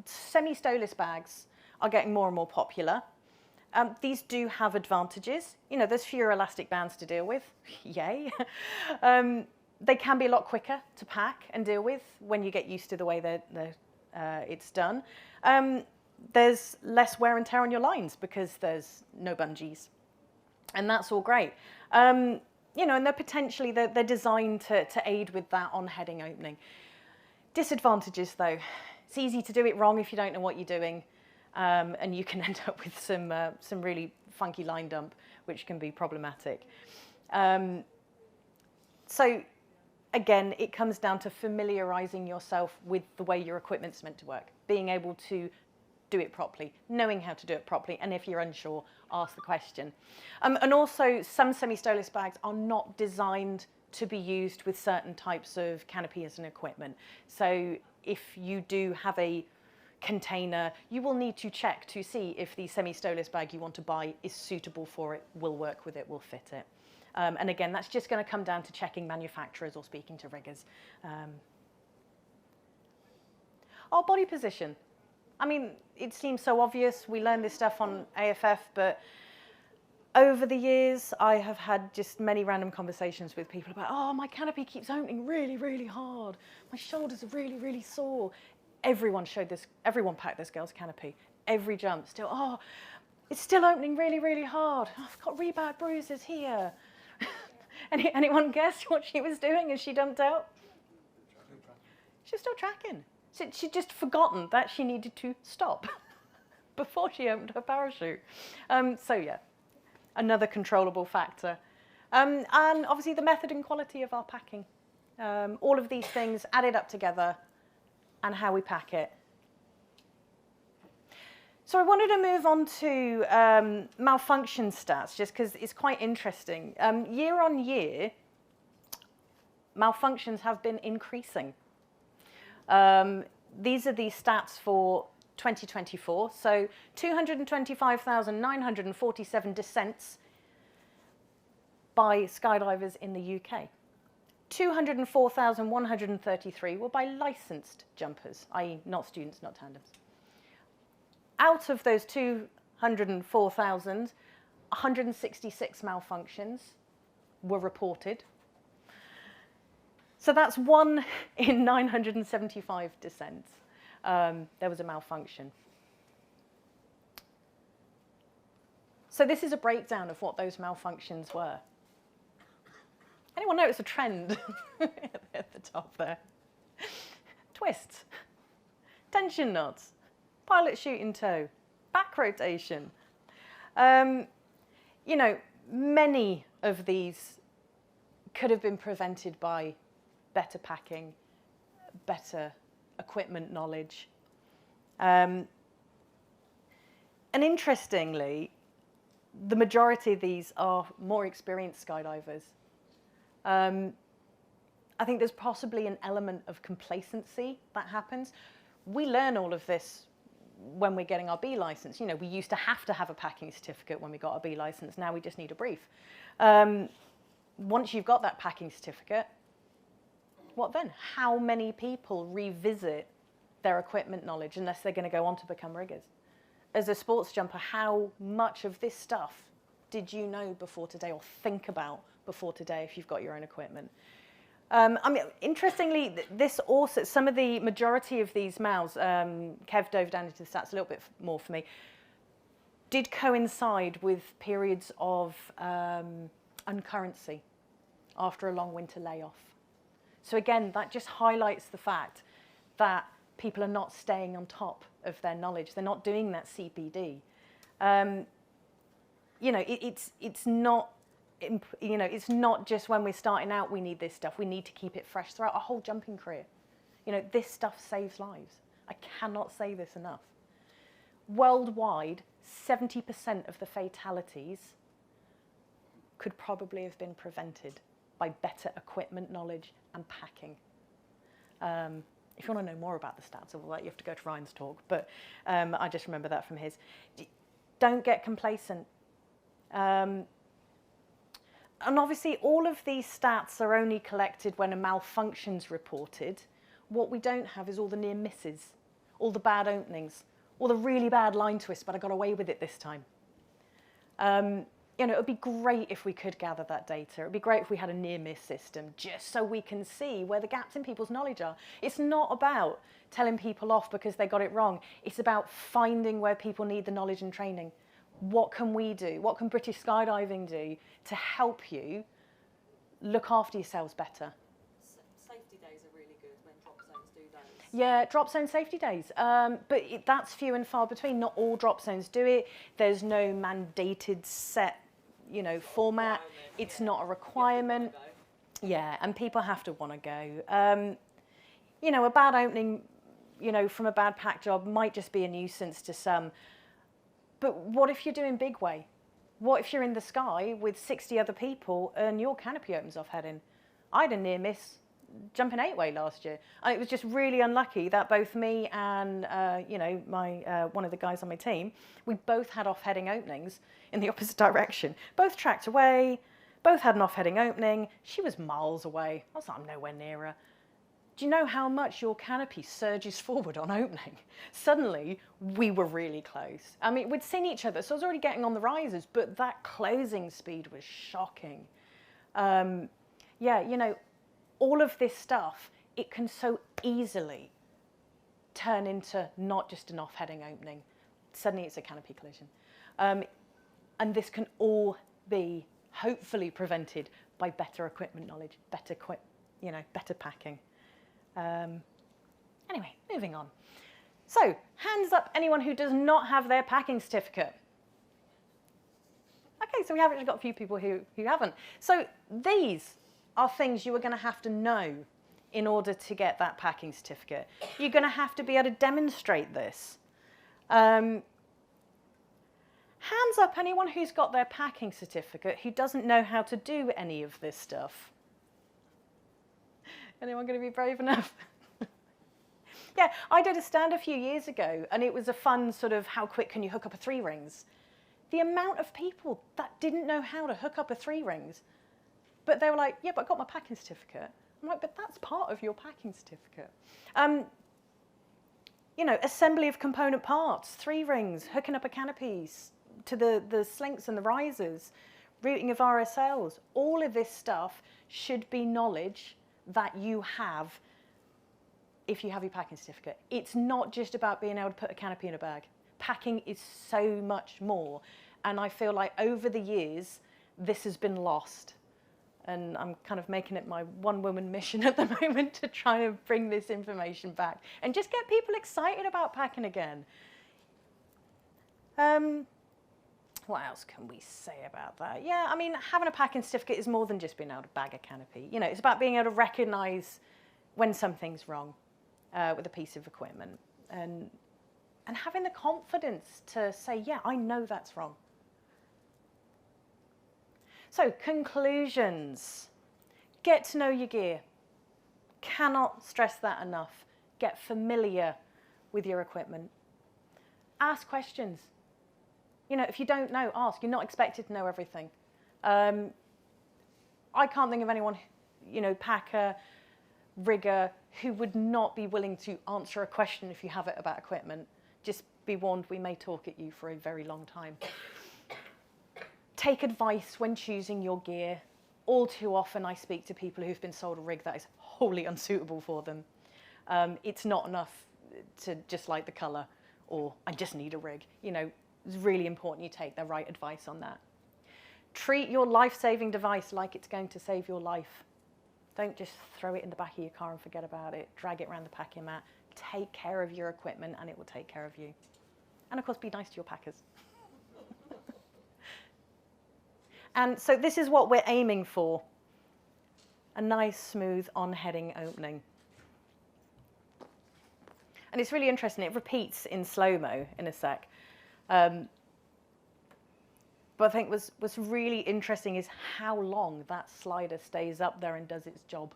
semi-stowless bags are getting more and more popular. These do have advantages. You know, there's fewer elastic bands to deal with. Yay. They can be a lot quicker to pack and deal with when you get used to the way it's done. There's less wear and tear on your lines because there's no bungees. And that's all great. You know, and they're designed to aid with that on heading opening. Disadvantages though, it's easy to do it wrong if you don't know what you're doing. And you can end up with some really funky line dump, which can be problematic. So again, it comes down to familiarizing yourself with the way your equipment's meant to work, being able to do it properly, knowing how to do it properly, and if you're unsure, ask the question. And also, some semi-stowless bags are not designed to be used with certain types of canopies and equipment. So if you do have a container, you will need to check to see if the semi-stowless bag you want to buy is suitable for it, will work with it, will fit it. And again, that's just going to come down to checking manufacturers or speaking to riggers. Our body position. I mean, it seems so obvious. We learn this stuff on AFF, but over the years, I have had just many random conversations with people about, oh, my canopy keeps opening really, really hard. My shoulders are really, really sore. Everyone packed this girl's canopy. Every jump, still, oh, it's still opening really, really hard. Oh, I've got really bad bruises here. Anyone guess what she was doing as she dumped out? She was still tracking. She'd just forgotten that she needed to stop before she opened her parachute. So yeah, another controllable factor. And obviously the method and quality of our packing. All of these things added up together and how we pack it. So I wanted to move on to malfunction stats, just because it's quite interesting. Year on year, malfunctions have been increasing. These are the stats for 2024. So 225,947 descents by skydivers in the UK. 204,133 were by licensed jumpers, i.e. not students, not tandems. out of those 204,000, 166 malfunctions were reported. So that's 1 in 975 descents. There was a malfunction. So this is a breakdown of what those malfunctions were. Anyone notice a trend at the top there? Twists, tension knots, pilot shoot in tow, back rotation. You know, many of these could have been prevented by better packing, better equipment knowledge. And interestingly, the majority of these are more experienced skydivers. I think there's possibly an element of complacency that happens. We learn all of this when we're getting our B license. You know, we used to have a packing certificate when we got our B license. Now we just need a brief. Once you've got that packing certificate, what then? How many people revisit their equipment knowledge unless they're going to go on to become riggers? As a sports jumper, how much of this stuff did you know before today or think about before today if you've got your own equipment? I mean, interestingly, this also, some of the majority of these MALs, Kev dove down into the stats a little bit more for me, did coincide with periods of uncurrency after a long winter layoff. So again, that just highlights the fact that people are not staying on top of their knowledge. They're not doing that CPD. You know, it's not, you know, it's not just when we're starting out we need this stuff. We need to keep it fresh throughout our whole jumping career. You know, this stuff saves lives. I cannot say this enough. Worldwide, 70% of the fatalities could probably have been prevented by better equipment knowledge and packing. If you want to know more about the stats, you have to go to Ryan's talk, but I just remember that from his. Don't get complacent. And obviously, all of these stats are only collected when a malfunction's reported. What we don't have is all the near misses, all the bad openings, all the really bad line twists, but I got away with it this time. You know, it would be great if we could gather that data. It would be great if we had a near-miss system, just so we can see where the gaps in people's knowledge are. It's not about telling people off because they got it wrong. It's about finding where people need the knowledge and training. What can we do? What can British Skydiving do to help you look after yourselves better? Safety days are really good when drop zones do those. Yeah, drop zone safety days, but that's few and far between. Not all drop zones do it. There's no mandated set, you know, format. It's not a requirement. Yeah, and people have to want to go. You know, a bad opening, you know, from a bad pack job might just be a nuisance to some. But what if you're doing big way? What if you're in the sky with 60 other people and your canopy opens off heading? I had a near miss jumping 8-way last year. And it was just really unlucky that both me and, you know, my one of the guys on my team, we both had off-heading openings in the opposite direction. Both tracked away, both had an off-heading opening. She was miles away. I was like, I'm nowhere near her. Do you know how much your canopy surges forward on opening? Suddenly, we were really close. I mean, we'd seen each other, so I was already getting on the risers, but that closing speed was shocking. Yeah, you know, all of this stuff, it can so easily turn into not just an off-heading opening. Suddenly, it's a canopy collision. And this can all be hopefully prevented by better equipment knowledge, better packing. Anyway, moving on. So, hands up anyone who does not have their packing certificate. Okay, so we have actually got a few people who haven't. So these are things you are going to have to know in order to get that packing certificate. You're going to have to be able to demonstrate this. Hands up anyone who's got their packing certificate who doesn't know how to do any of this stuff. Anyone going to be brave enough? Yeah, I did a stand a few years ago, and it was a fun sort of how quick can you hook up a 3 rings. The amount of people that didn't know how to hook up a 3 rings, but they were like, yeah, but I got my packing certificate. I'm like, but that's part of your packing certificate. You know, assembly of component parts, 3 rings, hooking up a canopy to the slinks and the risers, routing of RSLs. All of this stuff should be knowledge that you have if you have your packing certificate. It's not just about being able to put a canopy in a bag. Packing is so much more. And I feel like over the years, this has been lost. And I'm kind of making it my one-woman mission at the moment to try and bring this information back and just get people excited about packing again. What else can we say about that? Yeah, I mean, having a packing certificate is more than just being able to bag a canopy. You know, it's about being able to recognise when something's wrong with a piece of equipment and having the confidence to say, yeah, I know that's wrong. So, conclusions. Get to know your gear. Cannot stress that enough. Get familiar with your equipment. Ask questions. You know, if you don't know, ask. You're not expected to know everything. I can't think of anyone, you know, packer, rigger, who would not be willing to answer a question if you have it about equipment. Just be warned, we may talk at you for a very long time. Take advice when choosing your gear. All too often I speak to people who've been sold a rig that is wholly unsuitable for them. It's not enough to just like the colour or I just need a rig. You know, it's really important you take the right advice on that. Treat your life-saving device like it's going to save your life. Don't just throw it in the back of your car and forget about it. Drag it around the packing mat. Take care of your equipment and it will take care of you. And of course, be nice to your packers. And so this is what we're aiming for. A nice, smooth, on-heading opening. And it's really interesting. It repeats in slow-mo in a sec. But I think what's really interesting is how long that slider stays up there and does its job.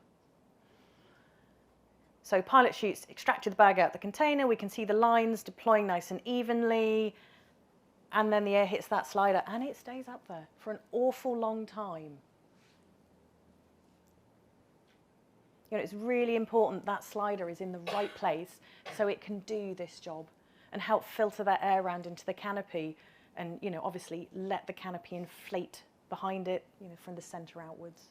So pilot chutes extracted the bag out of the container. We can see the lines deploying nice and evenly. And then the air hits that slider and it stays up there for an awful long time. You know, it's really important that slider is in the right place so it can do this job and help filter that air around into the canopy and, you know, obviously let the canopy inflate behind it, you know, from the center outwards.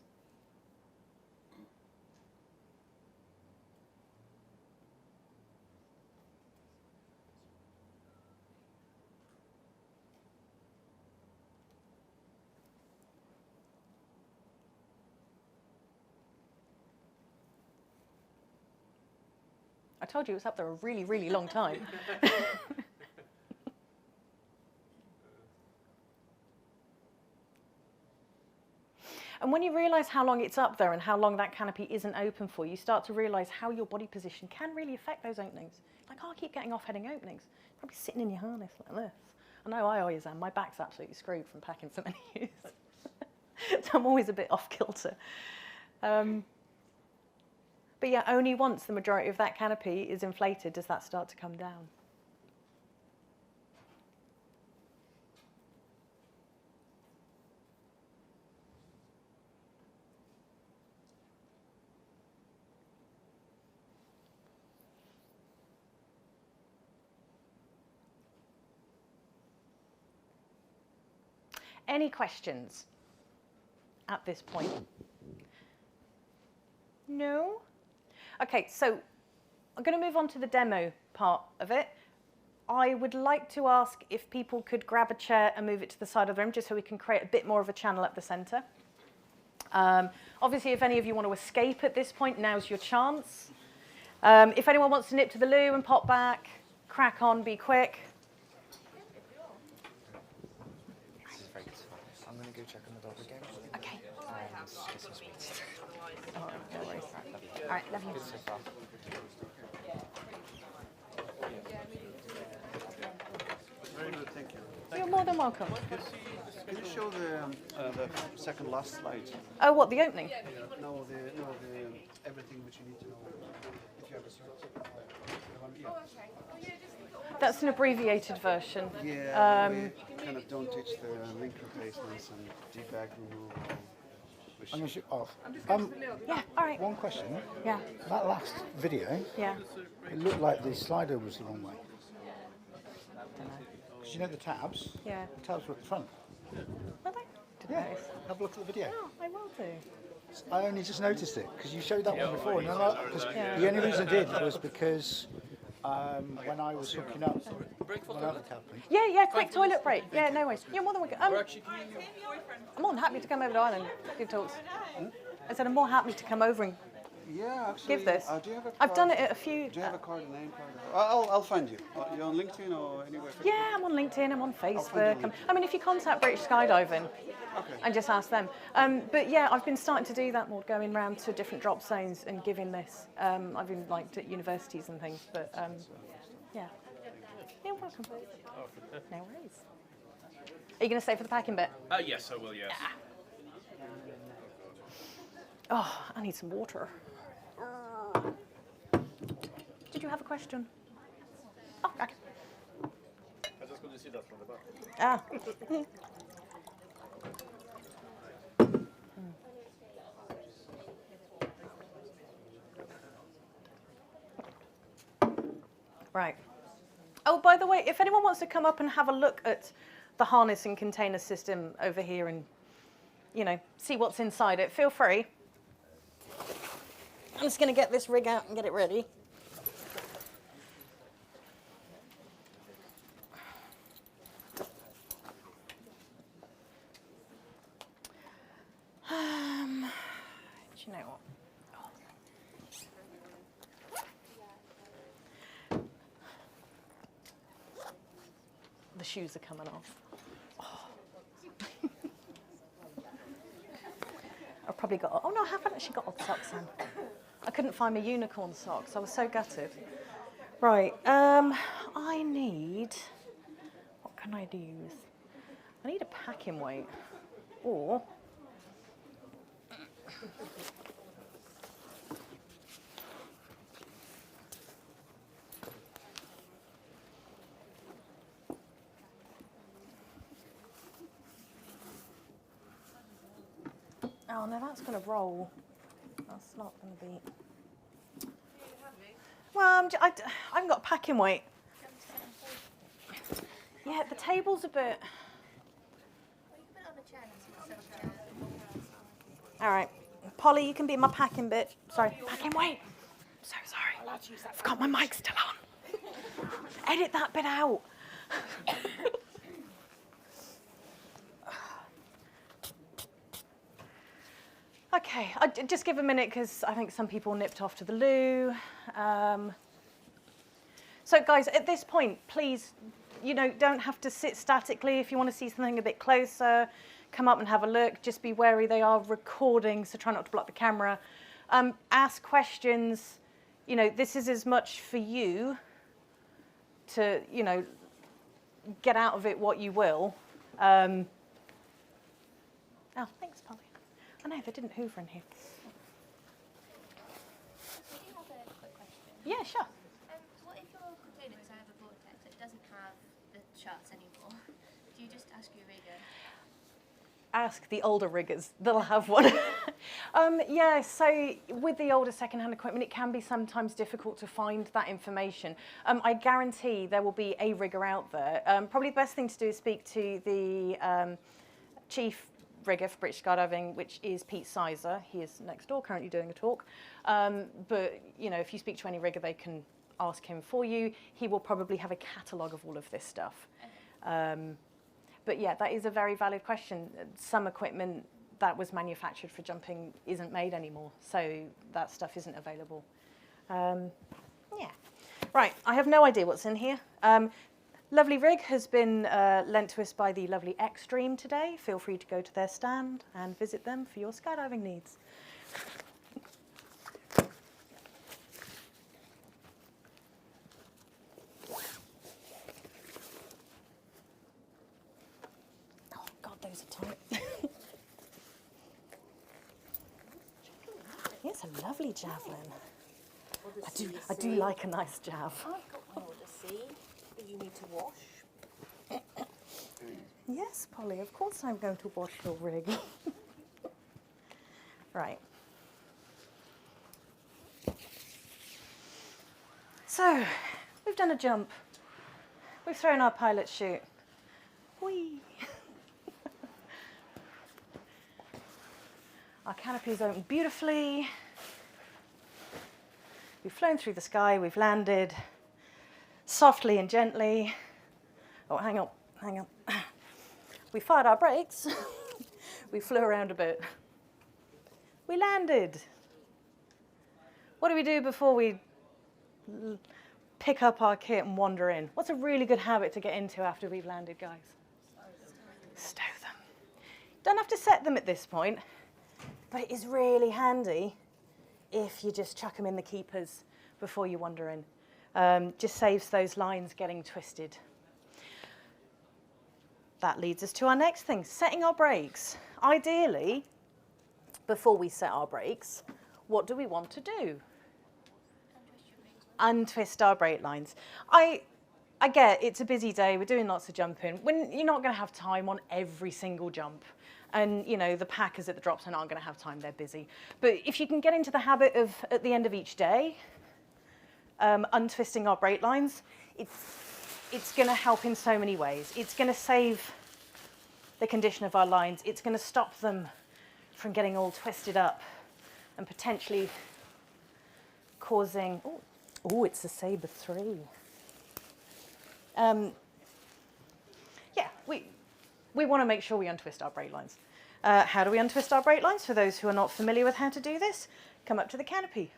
I told you it was up there a really, really long time. And when you realise how long it's up there and how long that canopy isn't open for, you start to realise how your body position can really affect those openings. Like, oh, I keep getting off-heading openings. You're probably sitting in your harness like this. I know I always am. My back's absolutely screwed from packing so many years. So I'm always a bit off-kilter. But yeah, only once the majority of that canopy is inflated does that start to come down. Any questions at this point? No? Okay, so I'm going to move on to the demo part of it. I would like to ask if people could grab a chair and move it to the side of the room just so we can create a bit more of a channel at the centre. Obviously, if any of you want to escape at this point, now's your chance. If anyone wants to nip to the loo and pop back, crack on, be quick. I'm going to go check on the dog again. Okay. Get some sweets. All right, no worries. All right, love you. Very good, thank you. You're more than welcome. Can you show the second last slide? Oh, what, the opening? No, the everything which you need to know. If you have a search. Yeah. That's an abbreviated version. Yeah, we kind of don't teach the link replacements and defect removal. I'm going to shoot off. Yeah, all right. One question. Yeah, That last video, yeah. it looked like the slider was the wrong way. Because you know the tabs? Yeah. The tabs were at the front. Well, I didn't Yeah. notice. Have a look at the video. Oh, I will do. I only just noticed it because you showed that one before. And Yeah. the only reason I did was because when I was hooking up, when I was cabin, Yeah, yeah, quick toilet break. Yeah, no worries. You're more than welcome. I'm more than happy to come over to Ireland, give talks. I said I'm more happy to come over and yeah, actually, give this. do you have a I've done card? it at a few. Do you have a card, a name card? I'll find you. You're on LinkedIn or anywhere? Yeah, I'm on LinkedIn, I'm on find Facebook. you. I mean, if you contact British Skydiving and just ask them. But yeah, I've been starting to do that more, going around to different drop zones and giving this. I've been like at universities and things, but yeah. You're welcome. No worries. Are you going to stay for the packing bit? Yes, I will, yes. Oh, I need some water. Did you have a question? Oh, okay. I just couldn't see that from the back. Ah. Right. Oh, by the way, if anyone wants to come up and have a look at the harness and container system over here and, you know, see what's inside it, feel free. I'm just going to get this rig out and get it ready. Do you know what? The shoes are coming off. Oh. I've probably got, oh no, I haven't actually got odd socks on. I couldn't find my unicorn socks. I was so gutted. Right, I need, what can I use? I need a packing weight, or oh no, that's going to roll. That's not going to be. Well, I haven't got a packing weight. Yeah, the table's a bit. All right, Polly, you can be my packing bit. Sorry, packing weight. So sorry. I forgot my mic's still on. Edit that bit out. Okay, just give a minute because I think some people nipped off to the loo. So guys, at this point, please, you know, don't have to sit statically. If you want to see something a bit closer, come up and have a look. Just be wary, they are recording, so try not to block the camera. Ask questions. You know, this is as much for you to, you know, get out of it what you will. Oh, thanks, Polly. I know, they didn't hoover in here. I do have a quick question. Yeah, sure. What if your container doesn't have a vortex, it doesn't have the charts anymore? Do you just ask your rigger? Ask the older riggers, they'll have one. Yeah, so with the older second-hand equipment, it can be sometimes difficult to find that information. I guarantee there will be a rigger out there. Probably the best thing to do is speak to the chief rigger for British Skydiving, which is Pete Sizer. He is next door, currently doing a talk. But, you know, if you speak to any rigger, they can ask him for you. He will probably have a catalogue of all of this stuff. But yeah, that is a very valid question. Some equipment that was manufactured for jumping isn't made anymore, so that stuff isn't available. Yeah. Right, I have no idea what's in here. Lovely rig has been lent to us by the lovely Extreme today. Feel free to go to their stand and visit them for your skydiving needs. Oh God, those are tight. It's a lovely javelin. I do like a nice jav. I've got my order C that you need to wash. Yes, Polly, of course I'm going to wash your rig. Right. So, we've done a jump. We've thrown our pilot chute. Whee! Our canopy's open beautifully. We've flown through the sky, we've landed softly and gently. Oh, hang on. We fired our brakes. We flew around a bit. We landed. What do we do before we pick up our kit and wander in? What's a really good habit to get into after we've landed, guys? Stow them. Don't have to set them at this point, but it is really handy if you just chuck them in the keepers before you wander in. Just saves those lines getting twisted. That leads us to our next thing, setting our brakes. Ideally, before we set our brakes, what do we want to do? Untwist our brake lines. I get it's a busy day, we're doing lots of jumping. When you're not going to have time on every single jump. And, you know, the packers at the drop zone aren't going to have time, they're busy. But if you can get into the habit of, at the end of each day, untwisting our brake lines, it's going to help in so many ways. It's going to save the condition of our lines. It's going to stop them from getting all twisted up and potentially causing... Oh, it's a Sabre 3. Yeah, we want to make sure we untwist our brake lines. How do we untwist our brake lines? For those who are not familiar with how to do this, come up to the canopy.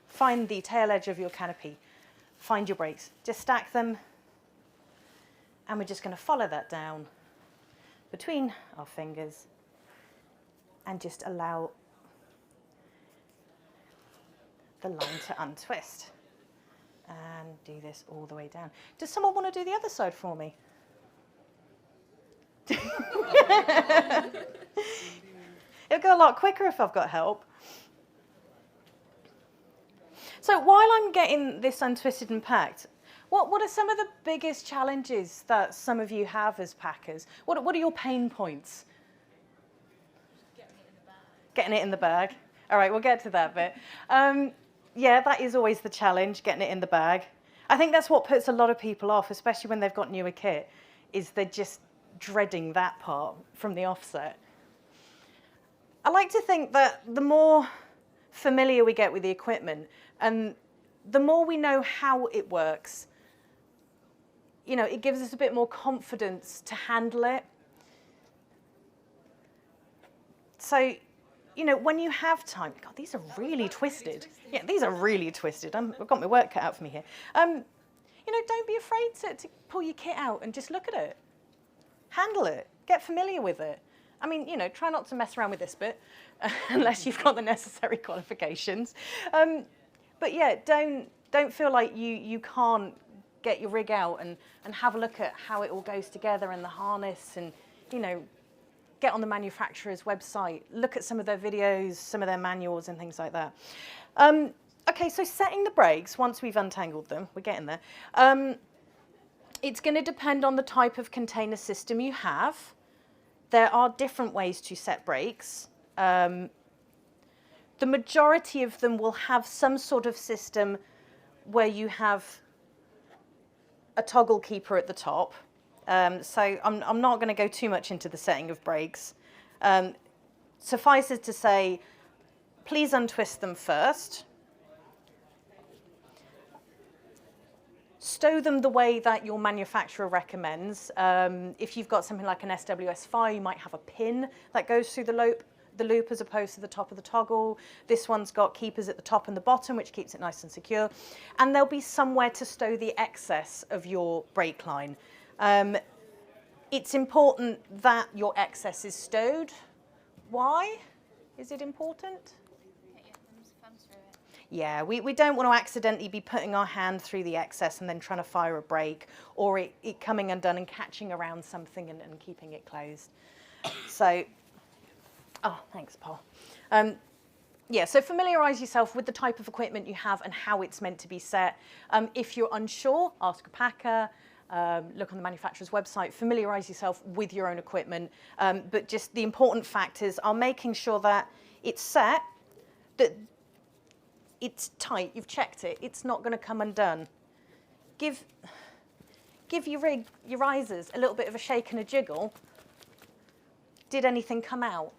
Find the tail edge of your canopy. Find your brakes. Just stack them. And we're just going to follow that down between our fingers and just allow the line to untwist. And do this all the way down. Does someone want to do the other side for me? It'll go a lot quicker if I've got help. So while I'm getting this untwisted and packed, what are some of the biggest challenges that some of you have as packers? What are your pain points? Getting it in the bag. All right, we'll get to that bit. Yeah, that is always the challenge, getting it in the bag. I think that's what puts a lot of people off, especially when they've got newer kit, is they're just dreading that part from the offset. I like to think that the more familiar we get with the equipment and the more we know how it works, you know, it gives us a bit more confidence to handle it. So, you know, when you have time, God, these are really twisted. Yeah, these are really twisted. I've got my work cut out for me here. You know, don't be afraid to pull your kit out and just look at it. Handle it. Get familiar with it. I mean, you know, try not to mess around with this bit unless you've got the necessary qualifications. But yeah, don't feel like you can't get your rig out and have a look at how it all goes together and the harness and, you know, get on the manufacturer's website, look at some of their videos, some of their manuals and things like that. Okay, so setting the brakes, once we've untangled them, we're getting there. It's going to depend on the type of container system you have. There are different ways to set brakes. The majority of them will have some sort of system where you have a toggle keeper at the top. So I'm not going to go too much into the setting of brakes. Suffice it to say, please untwist them first. Stow them the way that your manufacturer recommends. If you've got something like an SWS fire, you might have a pin that goes through the loop as opposed to the top of the toggle. This one's got keepers at the top and the bottom, which keeps it nice and secure. And there'll be somewhere to stow the excess of your brake line. It's important that your excess is stowed. Why is it important? Get your thumbs through it. Yeah, we don't want to accidentally be putting our hand through the excess and then trying to fire a brake, or it coming undone and catching around something and keeping it closed. So, oh, thanks, Paul. Yeah, so familiarise yourself with the type of equipment you have and how it's meant to be set. If you're unsure, ask a packer. Look on the manufacturer's website, familiarise yourself with your own equipment. But just the important factors are making sure that it's set, that it's tight, you've checked it, it's not going to come undone. Give your rig, your risers, a little bit of a shake and a jiggle. Did anything come out?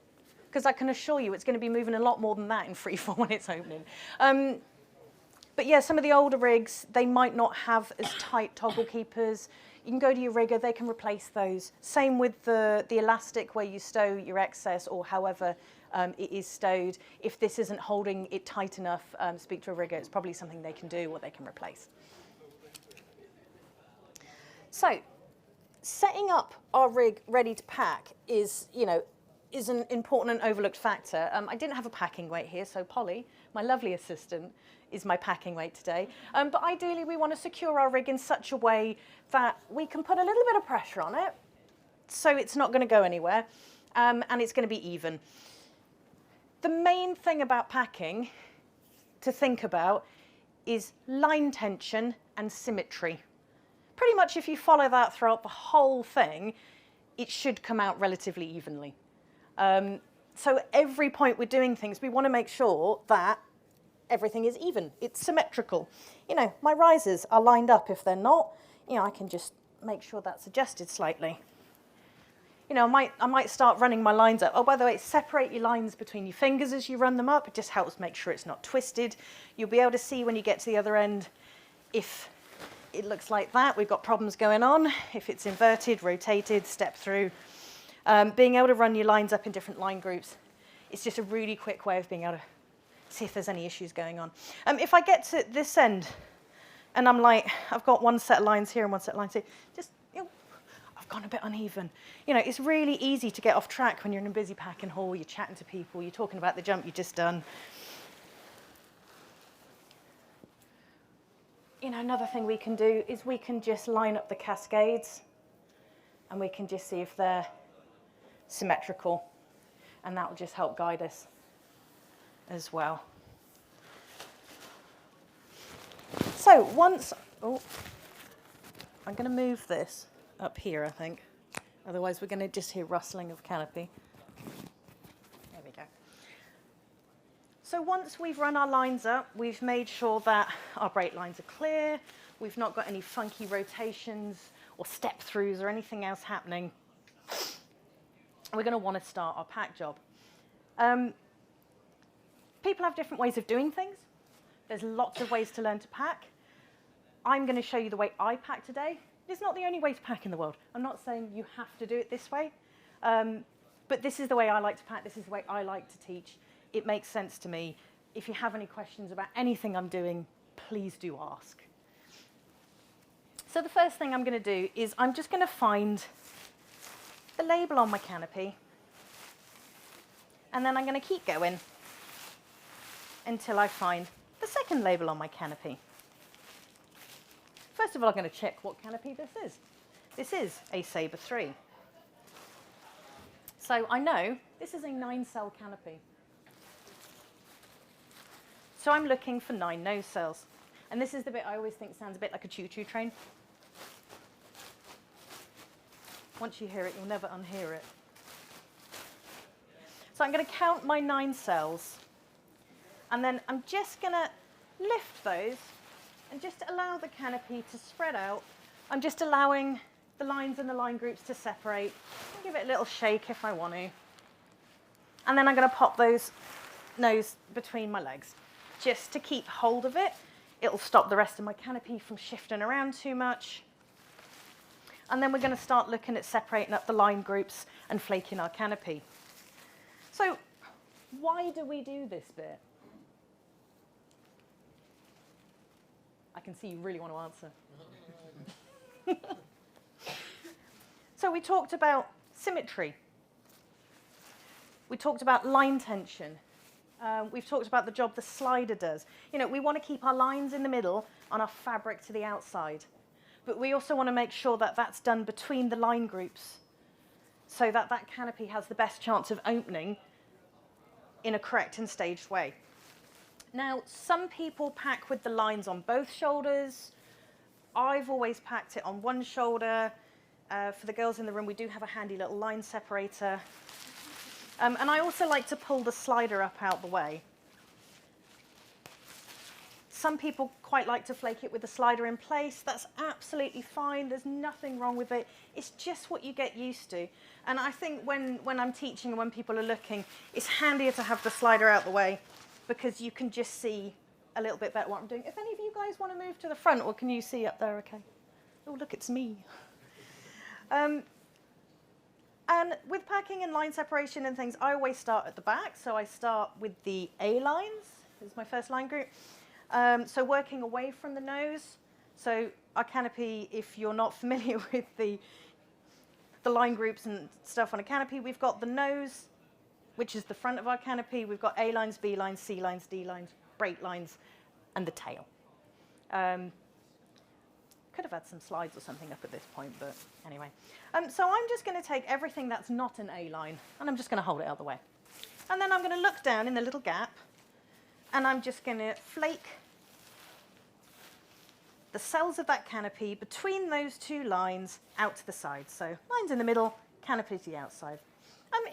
Because I can assure you it's going to be moving a lot more than that in freefall when it's opening. But yeah, some of the older rigs, they might not have as tight toggle keepers. You can go to your rigger, they can replace those. Same with the elastic where you stow your excess or however it is stowed. If this isn't holding it tight enough, speak to a rigger. It's probably something they can do or they can replace. So, setting up our rig ready to pack is an important and overlooked factor. I didn't have a packing weight here, so Polly, my lovely assistant, is my packing weight today. But ideally, we want to secure our rig in such a way that we can put a little bit of pressure on it, so it's not going to go anywhere, and it's going to be even. The main thing about packing to think about is line tension and symmetry. Pretty much if you follow that throughout the whole thing, it should come out relatively evenly. So every point we're doing things, we want to make sure that everything is even. It's symmetrical. My risers are lined up. If they're not, I can just make sure that's adjusted slightly. I might start running my lines up. Oh, by the way, separate your lines between your fingers as you run them up. It just helps make sure it's not twisted. You'll be able to see when you get to the other end if it looks like that, we've got problems going on. If it's inverted, rotated, step through. Being able to run your lines up in different line groups, it's just a really quick way of being able to see if there's any issues going on. If I get to this end and I'm like, I've got one set of lines here and one set of lines here, just, I've gone a bit uneven. It's really easy to get off track when you're in a busy packing hall, you're chatting to people, you're talking about the jump you've just done. Another thing we can do is we can just line up the cascades and we can just see if they're symmetrical, and that will just help guide us as well. So I'm going to move this up here, I think. Otherwise we're going to just hear rustling of canopy. There we go. So once we've run our lines up, we've made sure that our brake lines are clear, we've not got any funky rotations or step-throughs or anything else happening. We're going to want to start our pack job. People have different ways of doing things. There's lots of ways to learn to pack. I'm going to show you the way I pack today. It's not the only way to pack in the world. I'm not saying you have to do it this way, but this is the way I like to pack. This is the way I like to teach. It makes sense to me. If you have any questions about anything I'm doing, please do ask. So the first thing I'm going to do is I'm just going to find the label on my canopy, and then I'm going to keep going until I find the second label on my canopy. First of all, I'm going to check what canopy this is. This is a Sabre 3. So I know this is a 9-cell canopy. So I'm looking for 9 nose cells. And this is the bit I always think sounds a bit like a choo-choo train. Once you hear it, you'll never unhear it. So I'm going to count my 9 cells. And then I'm just going to lift those and just allow the canopy to spread out. I'm just allowing the lines and the line groups to separate. I'll give it a little shake if I want to. And then I'm going to pop those nose between my legs, just to keep hold of it. It'll stop the rest of my canopy from shifting around too much. And then we're going to start looking at separating up the line groups and flaking our canopy. So why do we do this bit? I can see you really want to answer. So we talked about symmetry. We talked about line tension. We've talked about the job the slider does. We want to keep our lines in the middle and our fabric to the outside. But we also want to make sure that that's done between the line groups so that that canopy has the best chance of opening in a correct and staged way. Now, some people pack with the lines on both shoulders. I've always packed it on one shoulder. For the girls in the room, we do have a handy little line separator. And I also like to pull the slider up out the way. Some people quite like to flake it with the slider in place. That's absolutely fine. There's nothing wrong with it. It's just what you get used to. And I think when I'm teaching and when people are looking, it's handier to have the slider out the way because you can just see a little bit better what I'm doing. If any of you guys want to move to the front, or can you see up there okay? Oh, look, it's me. And with packing and line separation and things, I always start at the back. So I start with the A lines. This is my first line group. So working away from the nose. So our canopy, if you're not familiar with the line groups and stuff on a canopy, we've got the nose, which is the front of our canopy. We've got A lines, B lines, C lines, D lines, brake lines, and the tail. Could have had some slides or something up at this point, but anyway. So I'm just going to take everything that's not an A line, and I'm just going to hold it out of the way. And then I'm going to look down in the little gap, and I'm just going to flake the cells of that canopy between those two lines out to the side. So lines in the middle, canopy to the outside.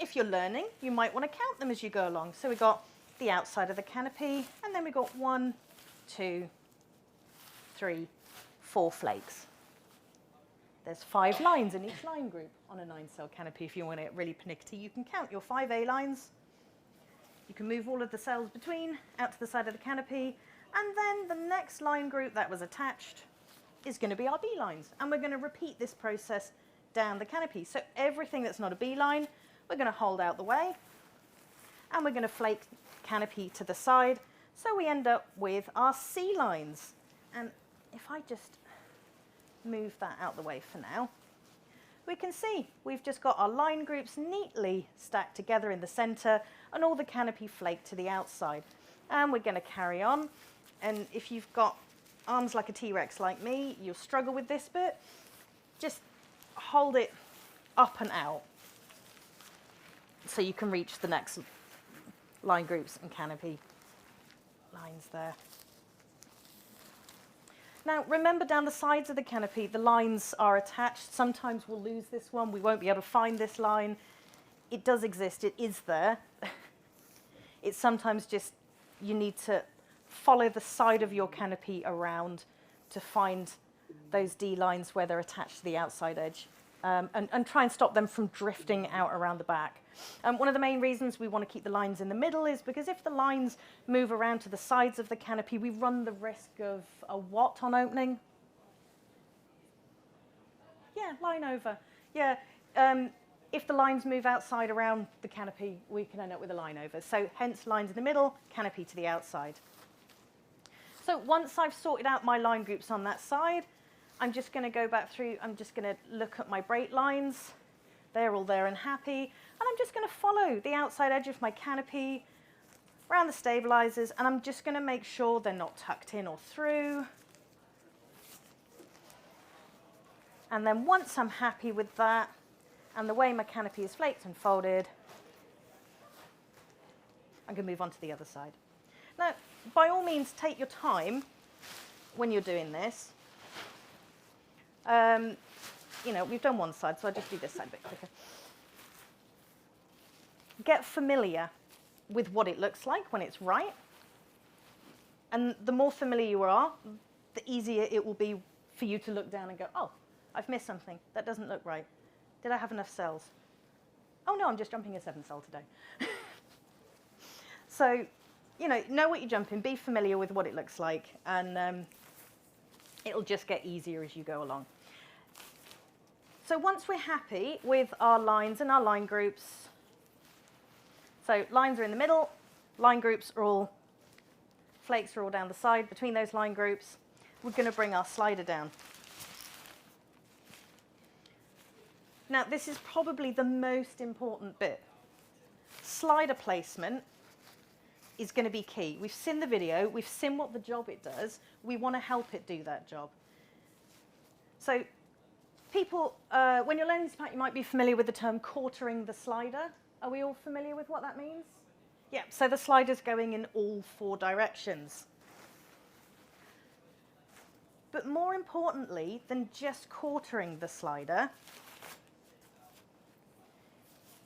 If you're learning, you might want to count them as you go along. So we've got the outside of the canopy, and then we've got 1, 2, 3, 4 flakes. There's 5 lines in each line group on a 9-cell canopy. If you want it really pernickety, you can count your 5 A lines. You can move all of the cells between out to the side of the canopy, and then the next line group that was attached is going to be our B lines, and we're going to repeat this process down the canopy. So everything that's not a B line, we're going to hold out the way, and we're going to flake canopy to the side, so we end up with our C lines. And if I just move that out the way for now, we can see we've just got our line groups neatly stacked together in the center and all the canopy flaked to the outside. And we're going to carry on. And if you've got arms like a T-Rex like me, you'll struggle with this bit. Just hold it up and out so you can reach the next line groups and canopy lines there. Now, remember down the sides of the canopy, the lines are attached. Sometimes we'll lose this one. We won't be able to find this line. It does exist. It is there. It's sometimes just you need to follow the side of your canopy around to find those D lines where they're attached to the outside edge, and try and stop them from drifting out around the back. One of the main reasons we want to keep the lines in the middle is because if the lines move around to the sides of the canopy, we run the risk of a what on opening? Yeah, line over. Yeah, if the lines move outside around the canopy, we can end up with a line over. So hence lines in the middle, canopy to the outside. So once I've sorted out my line groups on that side, I'm just going to go back through, I'm just going to look at my brake lines. They're all there and happy. And I'm just going to follow the outside edge of my canopy around the stabilizers, and I'm just going to make sure they're not tucked in or through. And then once I'm happy with that, and the way my canopy is flaked and folded, I'm going to move on to the other side. Now, by all means, take your time when you're doing this. You know, we've done one side, so I'll just do this side a bit quicker. Get familiar with what it looks like when it's right. And the more familiar you are, the easier it will be for you to look down and go, oh, I've missed something. That doesn't look right. Did I have enough cells? Oh, no, I'm just jumping a 7-cell today. So, you know what you're jumping, be familiar with what it looks like, and it'll just get easier as you go along. So once we're happy with our lines and our line groups, so lines are in the middle, line groups are all, flakes are all down the side. Between those line groups, we're going to bring our slider down. Now, this is probably the most important bit. Slider placement is going to be key. We've seen the video, we've seen what the job it does, we want to help it do that job. So people, when you're learning this part, you might be familiar with the term quartering the slider. Are we all familiar with what that means? Yeah, so the slider's going in all 4 directions. But more importantly than just quartering the slider,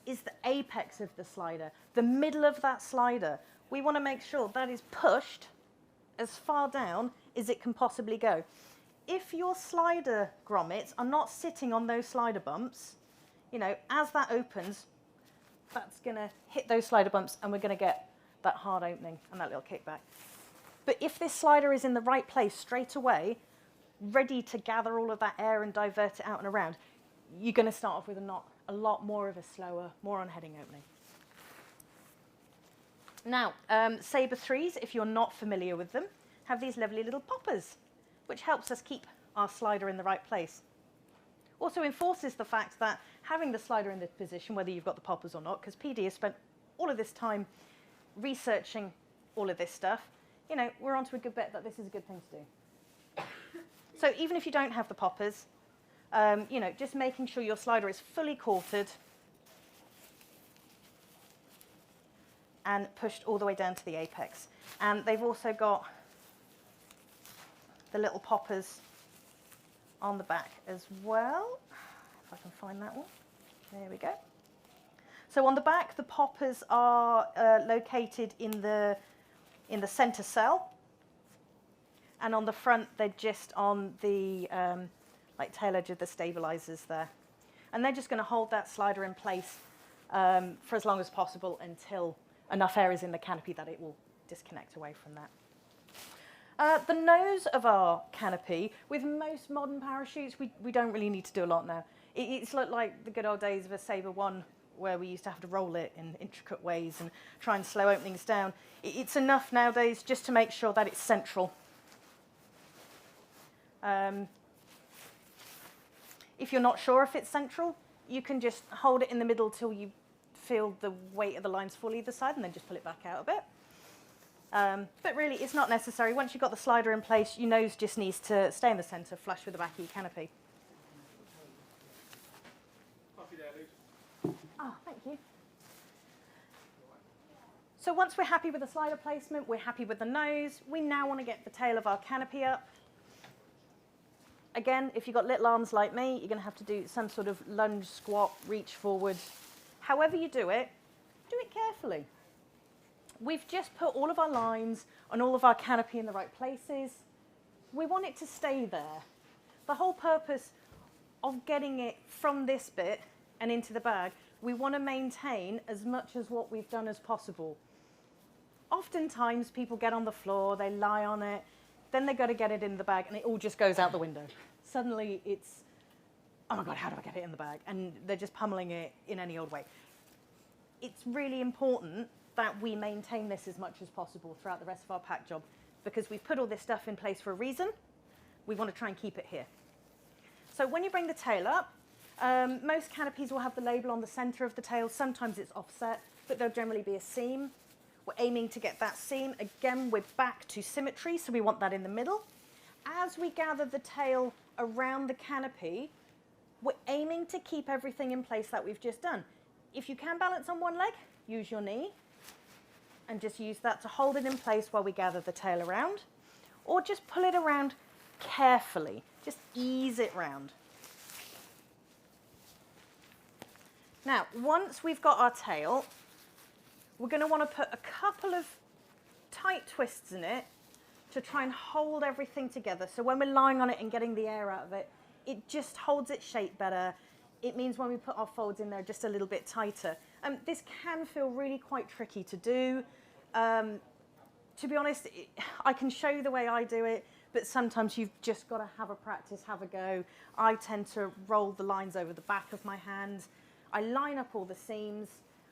is the apex of the slider, the middle of that slider. We want to make sure that is pushed as far down as it can possibly go. If your slider grommets are not sitting on those slider bumps, you know, as that opens, that's going to hit those slider bumps and we're going to get that hard opening and that little kickback. But if this slider is in the right place straight away, ready to gather all of that air and divert it out and around, you're going to start off with a lot more of a slower, more on-heading opening. Now, Sabre 3s, if you're not familiar with them, have these lovely little poppers, which helps us keep our slider in the right place. Also enforces the fact that having the slider in this position, whether you've got the poppers or not, because PD has spent all of this time researching all of this stuff, you know, we're onto a good bet that this is a good thing to do. So even if you don't have the poppers, you know, just making sure your slider is fully quartered and pushed all the way down to the apex. And they've also got the little poppers on the back as well. If I can find that one. There we go. So on the back, the poppers are located in the center cell. And on the front, they're just on the like tail edge of the stabilizers there. And they're just going to hold that slider in place for as long as possible until enough air is in the canopy that it will disconnect away from that. The nose of our canopy, with most modern parachutes, we don't really need to do a lot now. It's like the good old days of a Sabre 1, where we used to have to roll it in intricate ways and try and slow openings down. It's enough nowadays just to make sure that it's central. If you're not sure if it's central, you can just hold it in the middle till you feel the weight of the lines fall either side and then just pull it back out a bit. But really, it's not necessary. Once you've got the slider in place, your nose just needs to stay in the centre, flush with the back of your canopy. Oh, thank you. So once we're happy with the slider placement, we're happy with the nose, we now want to get the tail of our canopy up. Again, if you've got little arms like me, you're going to have to do some sort of lunge, squat, reach forward. However you do it carefully. We've just put all of our lines and all of our canopy in the right places. We want it to stay there. The whole purpose of getting it from this bit and into the bag, we want to maintain as much as what we've done as possible. Oftentimes people get on the floor, they lie on it, then they've got to get it in the bag and it all just goes out the window. Suddenly it's, oh my God, how do I get it in the bag? And they're just pummeling it in any old way. It's really important that we maintain this as much as possible throughout the rest of our pack job, because we've put all this stuff in place for a reason. We want to try and keep it here. So when you bring the tail up, most canopies will have the label on the center of the tail. Sometimes it's offset, but there'll generally be a seam. We're aiming to get that seam. Again, we're back to symmetry, so we want that in the middle. As we gather the tail around the canopy, we're aiming to keep everything in place that we've just done. If you can balance on one leg, use your knee and just use that to hold it in place while we gather the tail around, or just pull it around carefully. Just ease it round. Now, once we've got our tail, we're going to want to put a couple of tight twists in it to try and hold everything together. So when we're lying on it and getting the air out of it, it just holds its shape better. It means when we put our folds in there just a little bit tighter. This can feel really quite tricky to do. To be honest, I can show you the way I do it, but sometimes you've just got to have a practice, have a go. I tend to roll the lines over the back of my hand. I line up all the seams,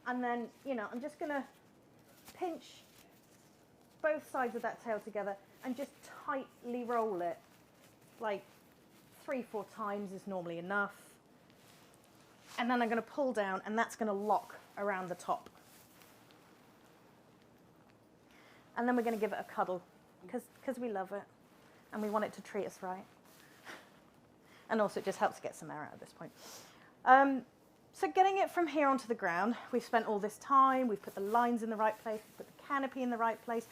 and then, you know, I'm just going to pinch both sides of that tail together and just tightly roll it. Like 3-4 times is normally enough. And then I'm going to pull down, and that's going to lock around the top. And then we're going to give it a cuddle, because we love it, and we want it to treat us right. And also it just helps get some air out at this point. So getting it from here onto the ground, we've spent all this time, we've put the lines in the right place, we've put the canopy in the right place.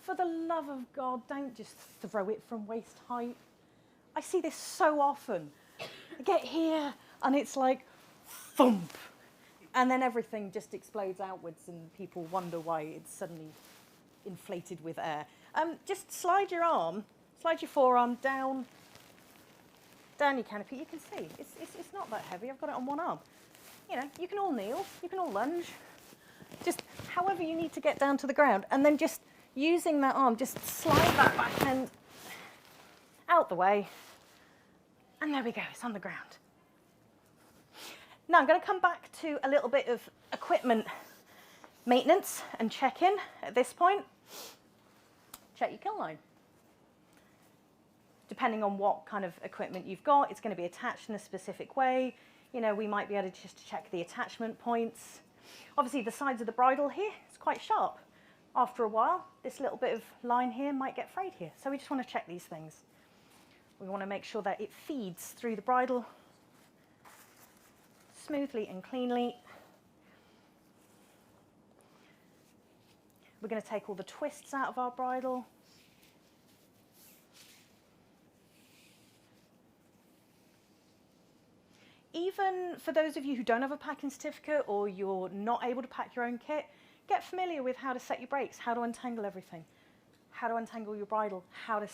For the love of God, don't just throw it from waist height. I see this so often. I get here, and it's like, thump. and then everything just explodes outwards and people wonder why it's suddenly inflated with air. Just slide your forearm down your canopy. You can see it's not that heavy. I've got it on one arm. You know, you can all kneel, you can all lunge, just however you need to get down to the ground, and then just using that arm, just slide that back end out the way, and there we go, it's on the ground. Now I'm going to come back to a little bit of equipment maintenance and check-in at this point. Check your kill line. Depending on what kind of equipment you've got, it's going to be attached in a specific way. You know, we might be able to just check the attachment points. Obviously, the sides of the bridle here is quite sharp. After a while, this little bit of line here might get frayed here. So we just want to check these things. We want to make sure that it feeds through the bridle smoothly and cleanly. We're going to take all the twists out of our bridle. Even for those of you who don't have a packing certificate or you're not able to pack your own kit, get familiar with how to set your brakes, how to untangle everything, how to untangle your bridle, how to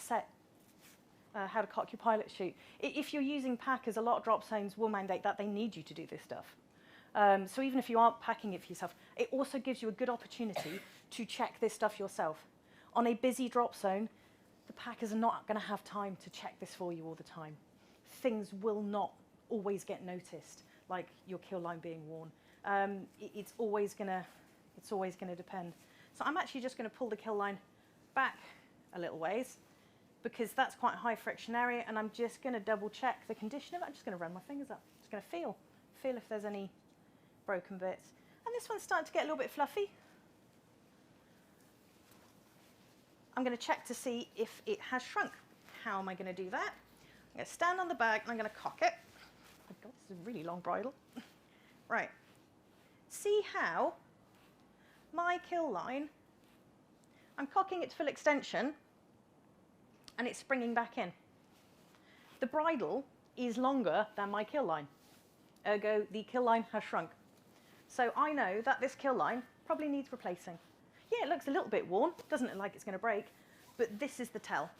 cock your pilot chute. If you're using packers, a lot of drop zones will mandate that they need you to do this stuff. So even if you aren't packing it for yourself, it also gives you a good opportunity to check this stuff yourself. On a busy drop zone, the packers are not going to have time to check this for you all the time. Things will not always get noticed, like your kill line being worn. It's always going to depend. So I'm actually just going to pull the kill line back a little ways because that's quite a high friction area, and I'm just going to double check the condition of it. I'm just going to run my fingers up. Just going to feel if there's any broken bits. And this one's starting to get a little bit fluffy. I'm going to check to see if it has shrunk. How am I going to do that? I'm going to stand on the bag and I'm going to cock it. Oh God, this is a really long bridle. Right. See how my kill line, I'm cocking it to full extension and it's springing back in. The bridle is longer than my kill line. Ergo, the kill line has shrunk. So I know that this kill line probably needs replacing. Yeah, it looks a little bit worn. Doesn't look like it's going to break, but this is the tell.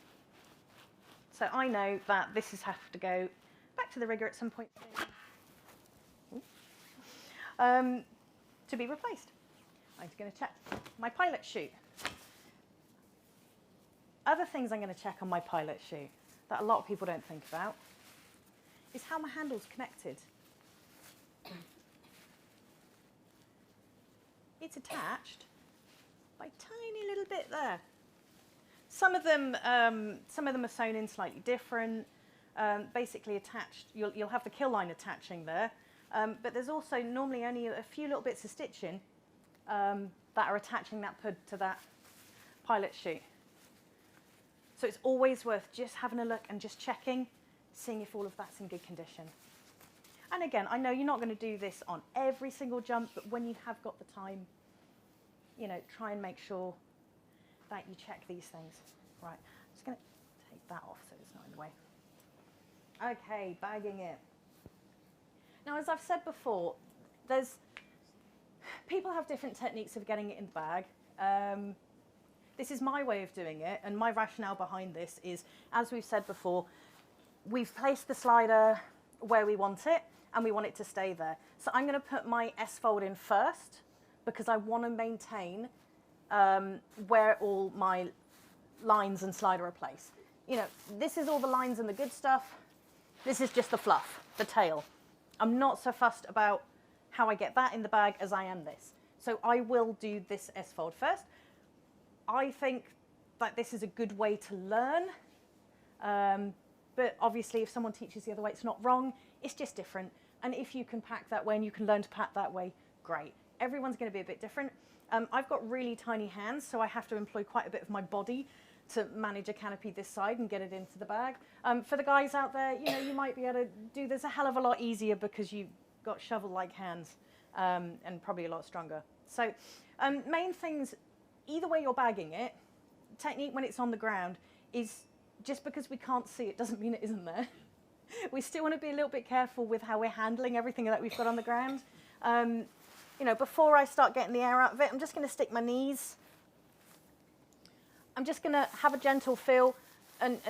So I know that this has have to go back to the rigger at some point to be replaced. I'm just going to check my pilot chute. Other things I'm going to check on my pilot chute that a lot of people don't think about is how my handle's connected. It's attached by a tiny little bit there. Some of them are sewn in slightly different. Basically attached, you'll have the kill line attaching there, but there's also normally only a few little bits of stitching that are attaching that pud to that pilot chute. So it's always worth just having a look and just checking, seeing if all of that's in good condition. And again, I know you're not going to do this on every single jump, but when you have got the time, you know, try and make sure that you check these things. Right, I'm just going to take that off so it's not in the way. Okay, bagging it. Now, as I've said before, people have different techniques of getting it in the bag. This is my way of doing it, and my rationale behind this is, as we've said before, we've placed the slider where we want it, and we want it to stay there. So I'm going to put my S-fold in first, because I want to maintain where all my lines and slider are placed. You know, this is all the lines and the good stuff. This is just the fluff, the tail. I'm not so fussed about how I get that in the bag as I am this. So I will do this S-fold first. I think that this is a good way to learn. But obviously, if someone teaches the other way, it's not wrong. It's just different. And if you can pack that way and you can learn to pack that way, great. Everyone's going to be a bit different. I've got really tiny hands, so I have to employ quite a bit of my body to manage a canopy this side and get it into the bag. For the guys out there, you know, you might be able to do this a hell of a lot easier because you've got shovel-like hands and probably a lot stronger. So main things, either way you're bagging it, technique when it's on the ground is just because we can't see it doesn't mean it isn't there. We still want to be a little bit careful with how we're handling everything that we've got on the ground. you know, before I start getting the air out of it, I'm just going to stick my knees. I'm just going to have a gentle feel, and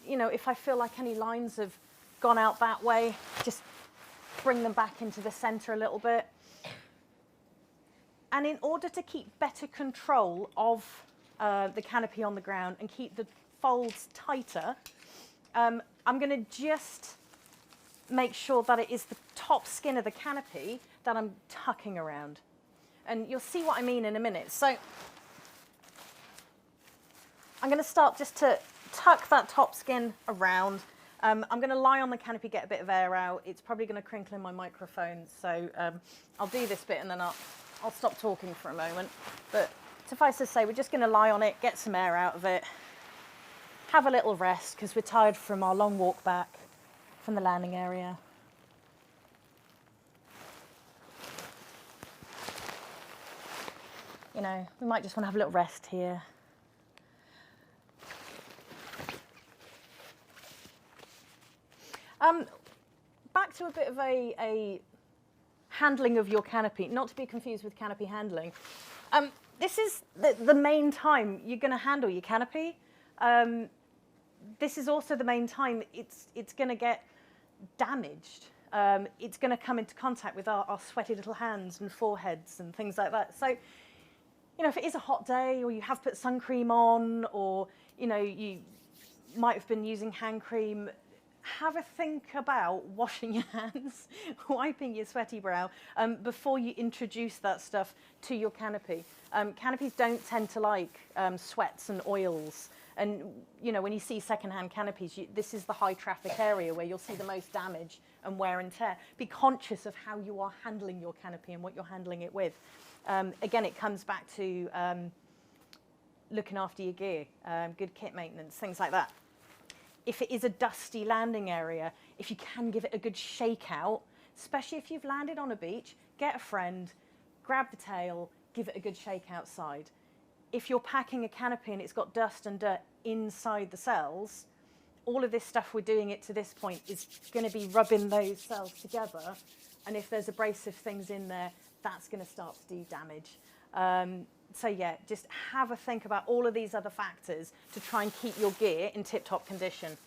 you know, if I feel like any lines have gone out that way, just bring them back into the center a little bit. And in order to keep better control of the canopy on the ground and keep the folds tighter, I'm going to just make sure that it is the top skin of the canopy that I'm tucking around. And you'll see what I mean in a minute. So I'm going to start just to tuck that top skin around. I'm going to lie on the canopy, get a bit of air out. It's probably going to crinkle in my microphone, so I'll do this bit and then I'll stop talking for a moment. But suffice to say, we're just going to lie on it, get some air out of it, have a little rest because we're tired from our long walk back from the landing area. You know, we might just want to have a little rest here. Back to a bit of a handling of your canopy, not to be confused with canopy handling. This is the main time you're going to handle your canopy. This is also the main time it's going to get damaged. It's going to come into contact with our sweaty little hands and foreheads and things like that. So, you know, if it is a hot day or you have put sun cream on or, you know, you might have been using hand cream, have a think about washing your hands, wiping your sweaty brow before you introduce that stuff to your canopy. Canopies don't tend to like sweats and oils. And, you know, when you see secondhand canopies, this is the high traffic area where you'll see the most damage and wear and tear. Be conscious of how you are handling your canopy and what you're handling it with. Again, it comes back to looking after your gear, good kit maintenance, things like that. If it is a dusty landing area, if you can give it a good shake out, especially if you've landed on a beach, get a friend, grab the tail, give it a good shake outside. If you're packing a canopy and it's got dust and dirt inside the cells, all of this stuff we're doing it to this point is going to be rubbing those cells together. And if there's abrasive things in there, that's going to start to do damage. So yeah, just have a think about all of these other factors to try and keep your gear in tip-top condition.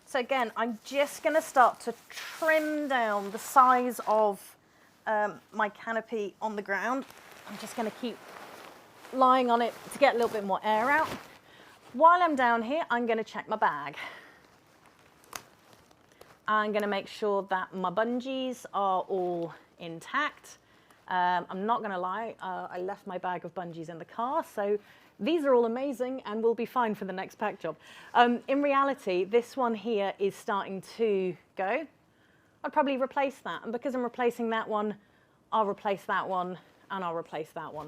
So again, I'm just going to start to trim down the size of my canopy on the ground. I'm just going to keep lying on it to get a little bit more air out. While I'm down here, I'm going to check my bag. I'm going to make sure that my bungees are all intact. I'm not going to lie, I left my bag of bungees in the car, so these are all amazing and will be fine for the next pack job. In reality, this one here is starting to go. I'd probably replace that, and because I'm replacing that one, I'll replace that one, and I'll replace that one.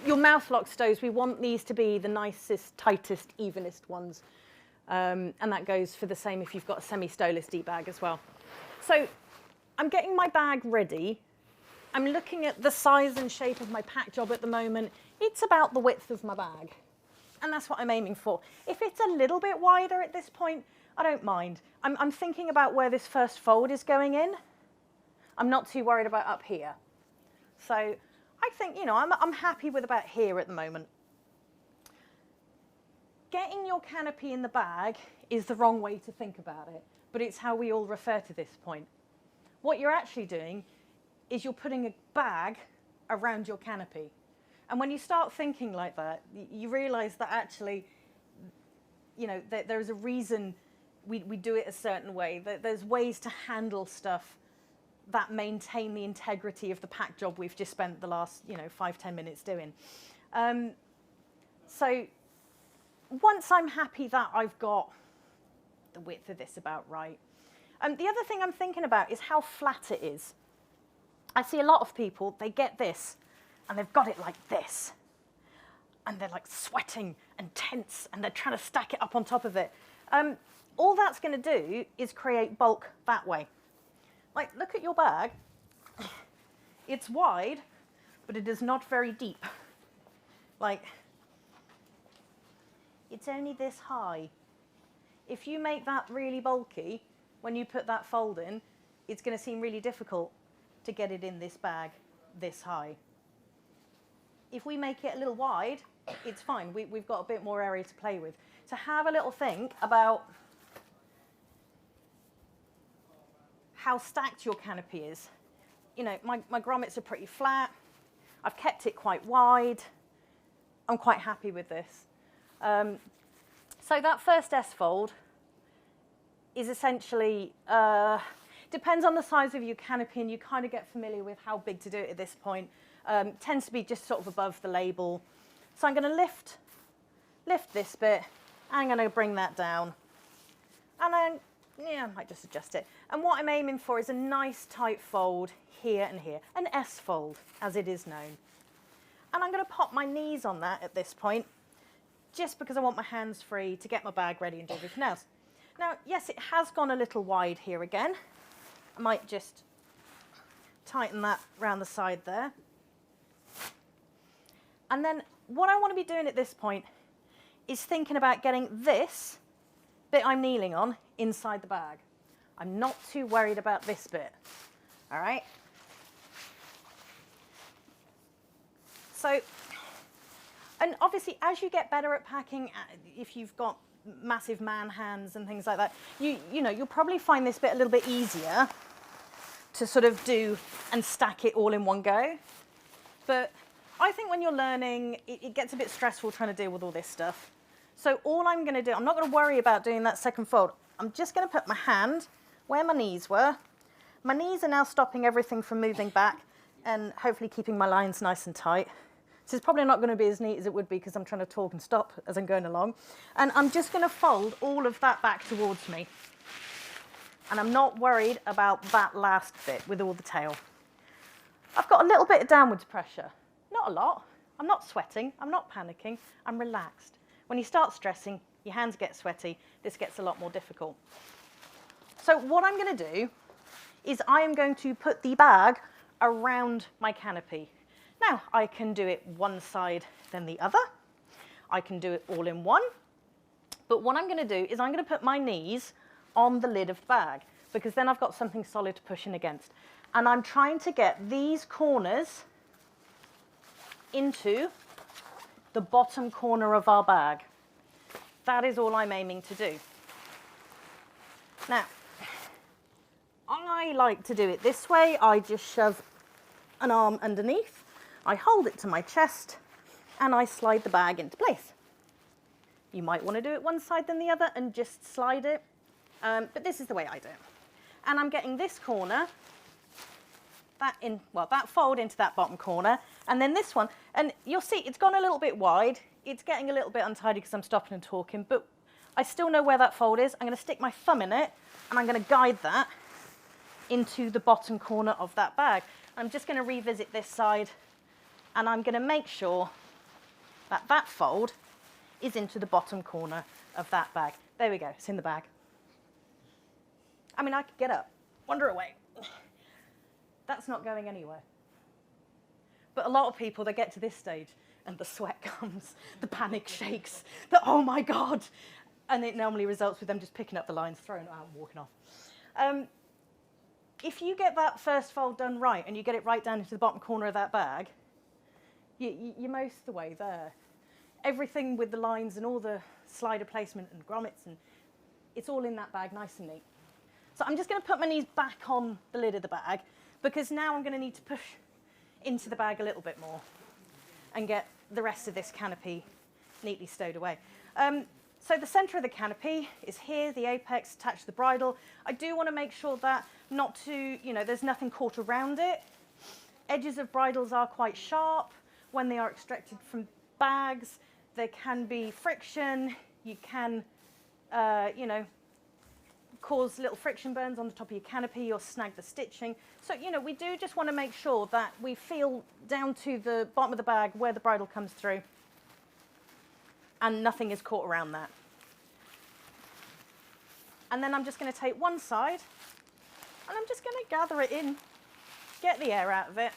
Your mouth lock stows, we want these to be the nicest, tightest, evenest ones. And that goes for the same if you've got a semi-stowless deep bag as well. So I'm getting my bag ready. I'm looking at the size and shape of my pack job at the moment. It's about the width of my bag. And that's what I'm aiming for. If it's a little bit wider at this point, I don't mind. I'm thinking about where this first fold is going in. I'm not too worried about up here. So I think, you know, I'm happy with about here at the moment. Getting your canopy in the bag is the wrong way to think about it, but it's how we all refer to this point. What you're actually doing is you're putting a bag around your canopy. And when you start thinking like that, you realize that actually, you know, there's a reason we do it a certain way. There's ways to handle stuff that maintain the integrity of the pack job we've just spent the last, you know, 5-10 minutes doing. So once I'm happy that I've got the width of this about right, the other thing I'm thinking about is how flat it is. I see a lot of people, they get this, and they've got it like this. And they're like sweating and tense, and they're trying to stack it up on top of it. All that's going to do is create bulk that way. Like, look at your bag. It's wide, but it is not very deep. Like, it's only this high. If you make that really bulky, when you put that fold in, it's going to seem really difficult to get it in this bag this high. If we make it a little wide, it's fine. We've got a bit more area to play with. So have a little think about how stacked your canopy is. You know, my grommets are pretty flat. I've kept it quite wide. I'm quite happy with this. So that first S fold is essentially, depends on the size of your canopy, and you kind of get familiar with how big to do it at this point. Tends to be just sort of above the label. So I'm going to lift this bit, and I'm going to bring that down. And then, yeah, I might just adjust it. And what I'm aiming for is a nice tight fold here and here, an S fold, as it is known. And I'm going to pop my knees on that at this point, just because I want my hands free to get my bag ready and do everything else. Now, yes, it has gone a little wide here again. I might just tighten that around the side there. And then what I want to be doing at this point is thinking about getting this bit I'm kneeling on inside the bag. I'm not too worried about this bit, all right? So, and obviously as you get better at packing, if you've got massive man hands and things like that, you know, you'll probably find this bit a little bit easier to sort of do and stack it all in one go. But I think when you're learning, it gets a bit stressful trying to deal with all this stuff. So all I'm going to do, I'm not going to worry about doing that second fold. I'm just going to put my hand where my knees were. My knees are now stopping everything from moving back and hopefully keeping my lines nice and tight. So it's probably not going to be as neat as it would be because I'm trying to talk and stop as I'm going along. And I'm just going to fold all of that back towards me. And I'm not worried about that last bit with all the tail. I've got a little bit of downwards pressure. Not a lot. I'm not sweating. I'm not panicking. I'm relaxed. When you start stressing, your hands get sweaty. This gets a lot more difficult. So what I'm going to do is I am going to put the bag around my canopy. Now, I can do it one side, then the other. I can do it all in one. But what I'm going to do is I'm going to put my knees on the lid of the bag, because then I've got something solid to push in against. And I'm trying to get these corners into the bottom corner of our bag. That is all I'm aiming to do. Now, I like to do it this way. I just shove an arm underneath. I hold it to my chest and I slide the bag into place. You might want to do it one side then the other and just slide it, but this is the way I do it. And I'm getting this corner, that fold into that bottom corner, and then this one, and you'll see it's gone a little bit wide. It's getting a little bit untidy because I'm stopping and talking, but I still know where that fold is. I'm going to stick my thumb in it and I'm going to guide that into the bottom corner of that bag. I'm just going to revisit this side and I'm going to make sure that that fold is into the bottom corner of that bag. There we go, it's in the bag. I mean, I could get up, wander away. That's not going anywhere. But a lot of people, they get to this stage and the sweat comes, the panic shakes, oh my God. And it normally results with them just picking up the lines, throwing it out and walking off. If you get that first fold done right and you get it right down into the bottom corner of that bag, you're most of the way there. Everything with the lines and all the slider placement and grommets, and it's all in that bag nice and neat. So I'm just going to put my knees back on the lid of the bag, because now I'm going to need to push into the bag a little bit more and get the rest of this canopy neatly stowed away. So the center of the canopy is here, the apex attached to the bridle. I do want to make sure that there's nothing caught around it. Edges of bridles are quite sharp. When they are extracted from bags, there can be friction. You can, cause little friction burns on the top of your canopy or snag the stitching. So, we do just want to make sure that we feel down to the bottom of the bag where the bridle comes through and nothing is caught around that. And then I'm just going to take one side and I'm just going to gather it in, get the air out of it.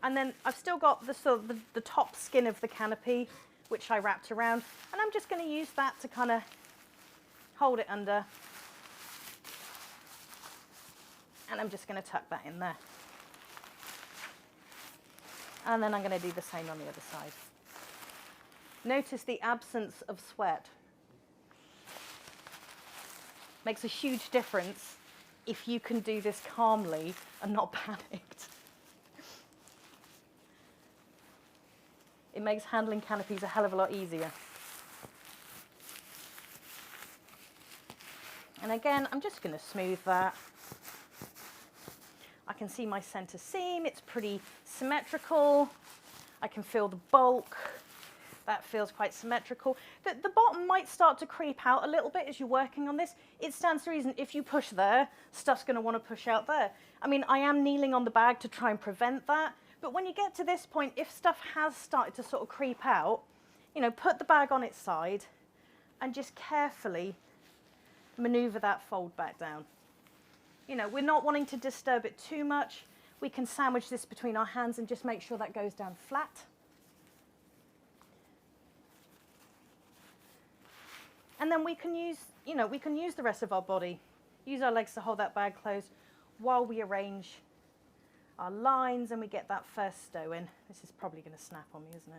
And then I've still got the top skin of the canopy, which I wrapped around, and I'm just going to use that to kind of hold it under, and I'm just going to tuck that in there. And then I'm going to do the same on the other side. Notice the absence of sweat. Makes a huge difference if you can do this calmly and not panicked. It makes handling canopies a hell of a lot easier. And again, I'm just going to smooth that. I can see my center seam, it's pretty symmetrical. I can feel the bulk. That feels quite symmetrical. The bottom might start to creep out a little bit as you're working on this. It stands to reason if you push there, stuff's going to want to push out there. I mean, I am kneeling on the bag to try and prevent that. But when you get to this point, if stuff has started to sort of creep out, you know, put the bag on its side and just carefully maneuver that fold back down. You know, we're not wanting to disturb it too much. We can sandwich this between our hands and just make sure that goes down flat. And then we can use, you know, we can use the rest of our body, use our legs to hold that bag closed while we arrange our lines and we get that first stow in. This is probably going to snap on me, isn't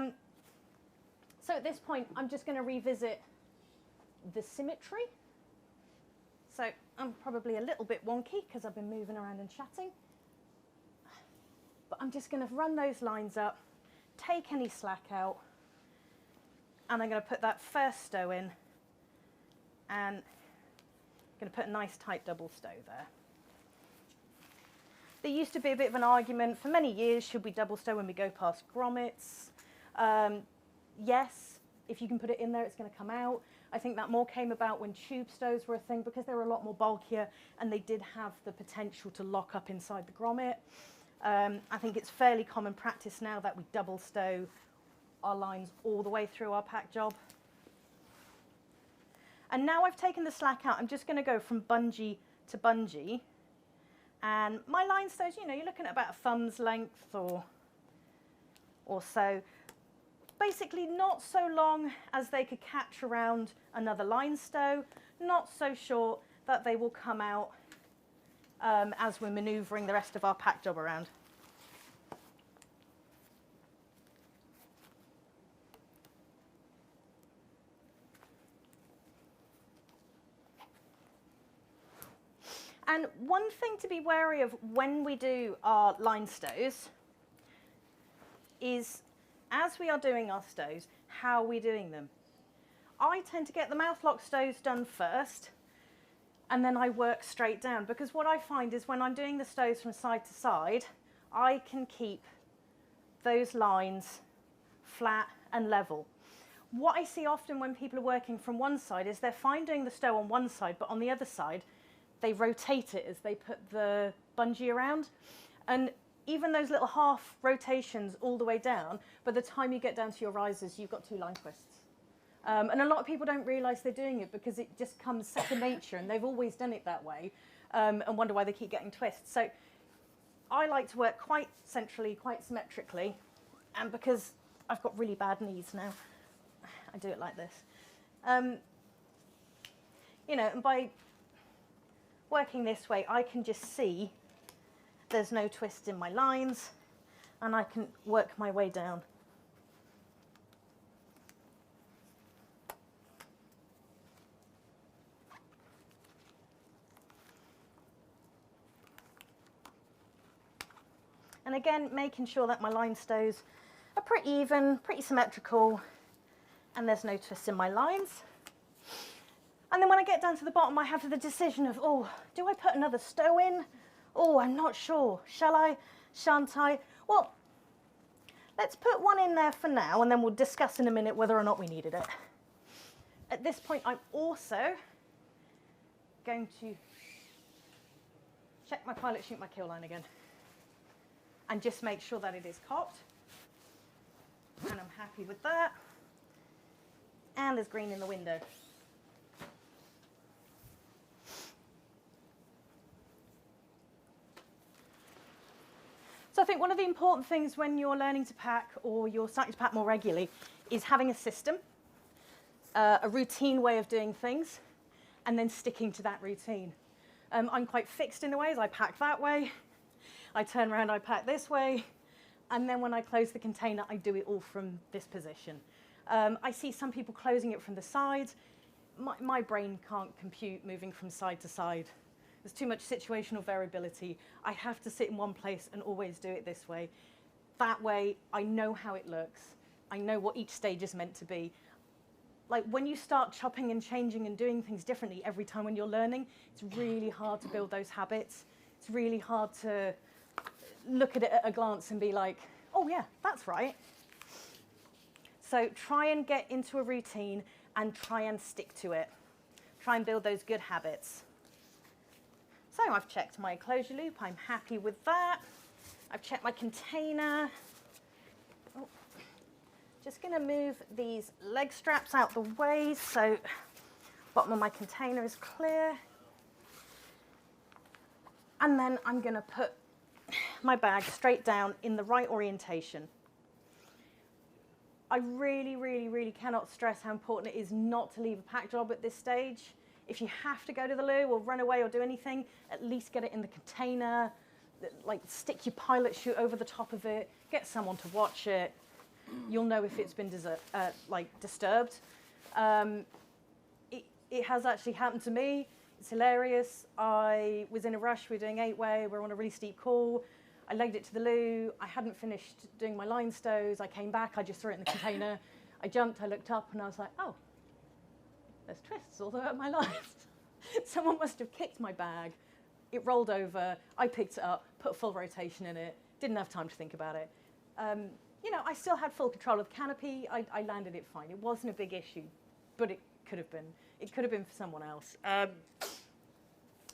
it? So at this point, I'm just going to revisit the symmetry. So I'm probably a little bit wonky because I've been moving around and chatting. But I'm just going to run those lines up, take any slack out, and I'm going to put that first stow in, and I'm going to put a nice tight double stow there. There used to be a bit of an argument for many years, should we double stow when we go past grommets? Yes, if you can put it in there, it's going to come out. I think that more came about when tube stows were a thing because they were a lot more bulkier and they did have the potential to lock up inside the grommet. I think it's fairly common practice now that we double stow our lines all the way through our pack job. And now I've taken the slack out, I'm just going to go from bungee to bungee. And my line stows, you know, you're looking at about a thumb's length or so. Basically not so long as they could catch around another line stow, not so short that they will come out as we're manoeuvring the rest of our pack job around. And one thing to be wary of when we do our line stows is, as we are doing our stows, how are we doing them? I tend to get the mouth lock stows done first, and then I work straight down, because what I find is when I'm doing the stows from side to side, I can keep those lines flat and level. What I see often when people are working from one side is they're fine doing the stow on one side, but on the other side, they rotate it as they put the bungee around. And even those little half rotations all the way down, by the time you get down to your risers, you've got two line twists. And a lot of people don't realise they're doing it because it just comes second nature and they've always done it that way and wonder why they keep getting twists. So I like to work quite centrally, quite symmetrically, and because I've got really bad knees now, I do it like this. You know, and by working this way, I can just see there's no twist in my lines, and I can work my way down. And again, making sure that my line stows are pretty even, pretty symmetrical, and there's no twist in my lines. And then when I get down to the bottom, I have the decision of, oh, do I put another stow in? Oh, I'm not sure. Shall I? Shan't I? Well, let's put one in there for now, and then we'll discuss in a minute whether or not we needed it. At this point, I'm also going to check my pilot chute, my kill line again, and just make sure that it is cocked. And I'm happy with that. And there's green in the window. So I think one of the important things when you're learning to pack or you're starting to pack more regularly is having a system. a routine way of doing things and then sticking to that routine. I'm quite fixed in the ways. I pack that way, I turn around, I pack this way, and then when I close the container, I do it all from this position. I see some people closing it from the side. My brain can't compute moving from side to side. There's too much situational variability. I have to sit in one place and always do it this way. That way, I know how it looks. I know what each stage is meant to be. Like when you start chopping and changing and doing things differently every time when you're learning, it's really hard to build those habits. It's really hard to look at it at a glance and be like, oh yeah, that's right. So try and get into a routine and try and stick to it. Try and build those good habits. So I've checked my closure loop. I'm happy with that. I've checked my container. Oh. Just going to move these leg straps out the way so bottom of my container is clear. And then I'm going to put my bag straight down in the right orientation. I really, really, really cannot stress how important it is not to leave a pack job at this stage. If you have to go to the loo or run away or do anything, at least get it in the container. Like stick your pilot chute over the top of it. Get someone to watch it. You'll know if it's been disturbed. It has actually happened to me. It's hilarious. I was in a rush. We were doing 8-way. We're on a really steep call. I legged it to the loo. I hadn't finished doing my line stows. I came back. I just threw it in the container. I jumped. I looked up, and I was like, oh, there's twists all throughout my life. Someone must have kicked my bag. It rolled over. I picked it up, put a full rotation in it. Didn't have time to think about it. You know, I still had full control of the canopy. I landed it fine. It wasn't a big issue, but it could have been. It could have been for someone else.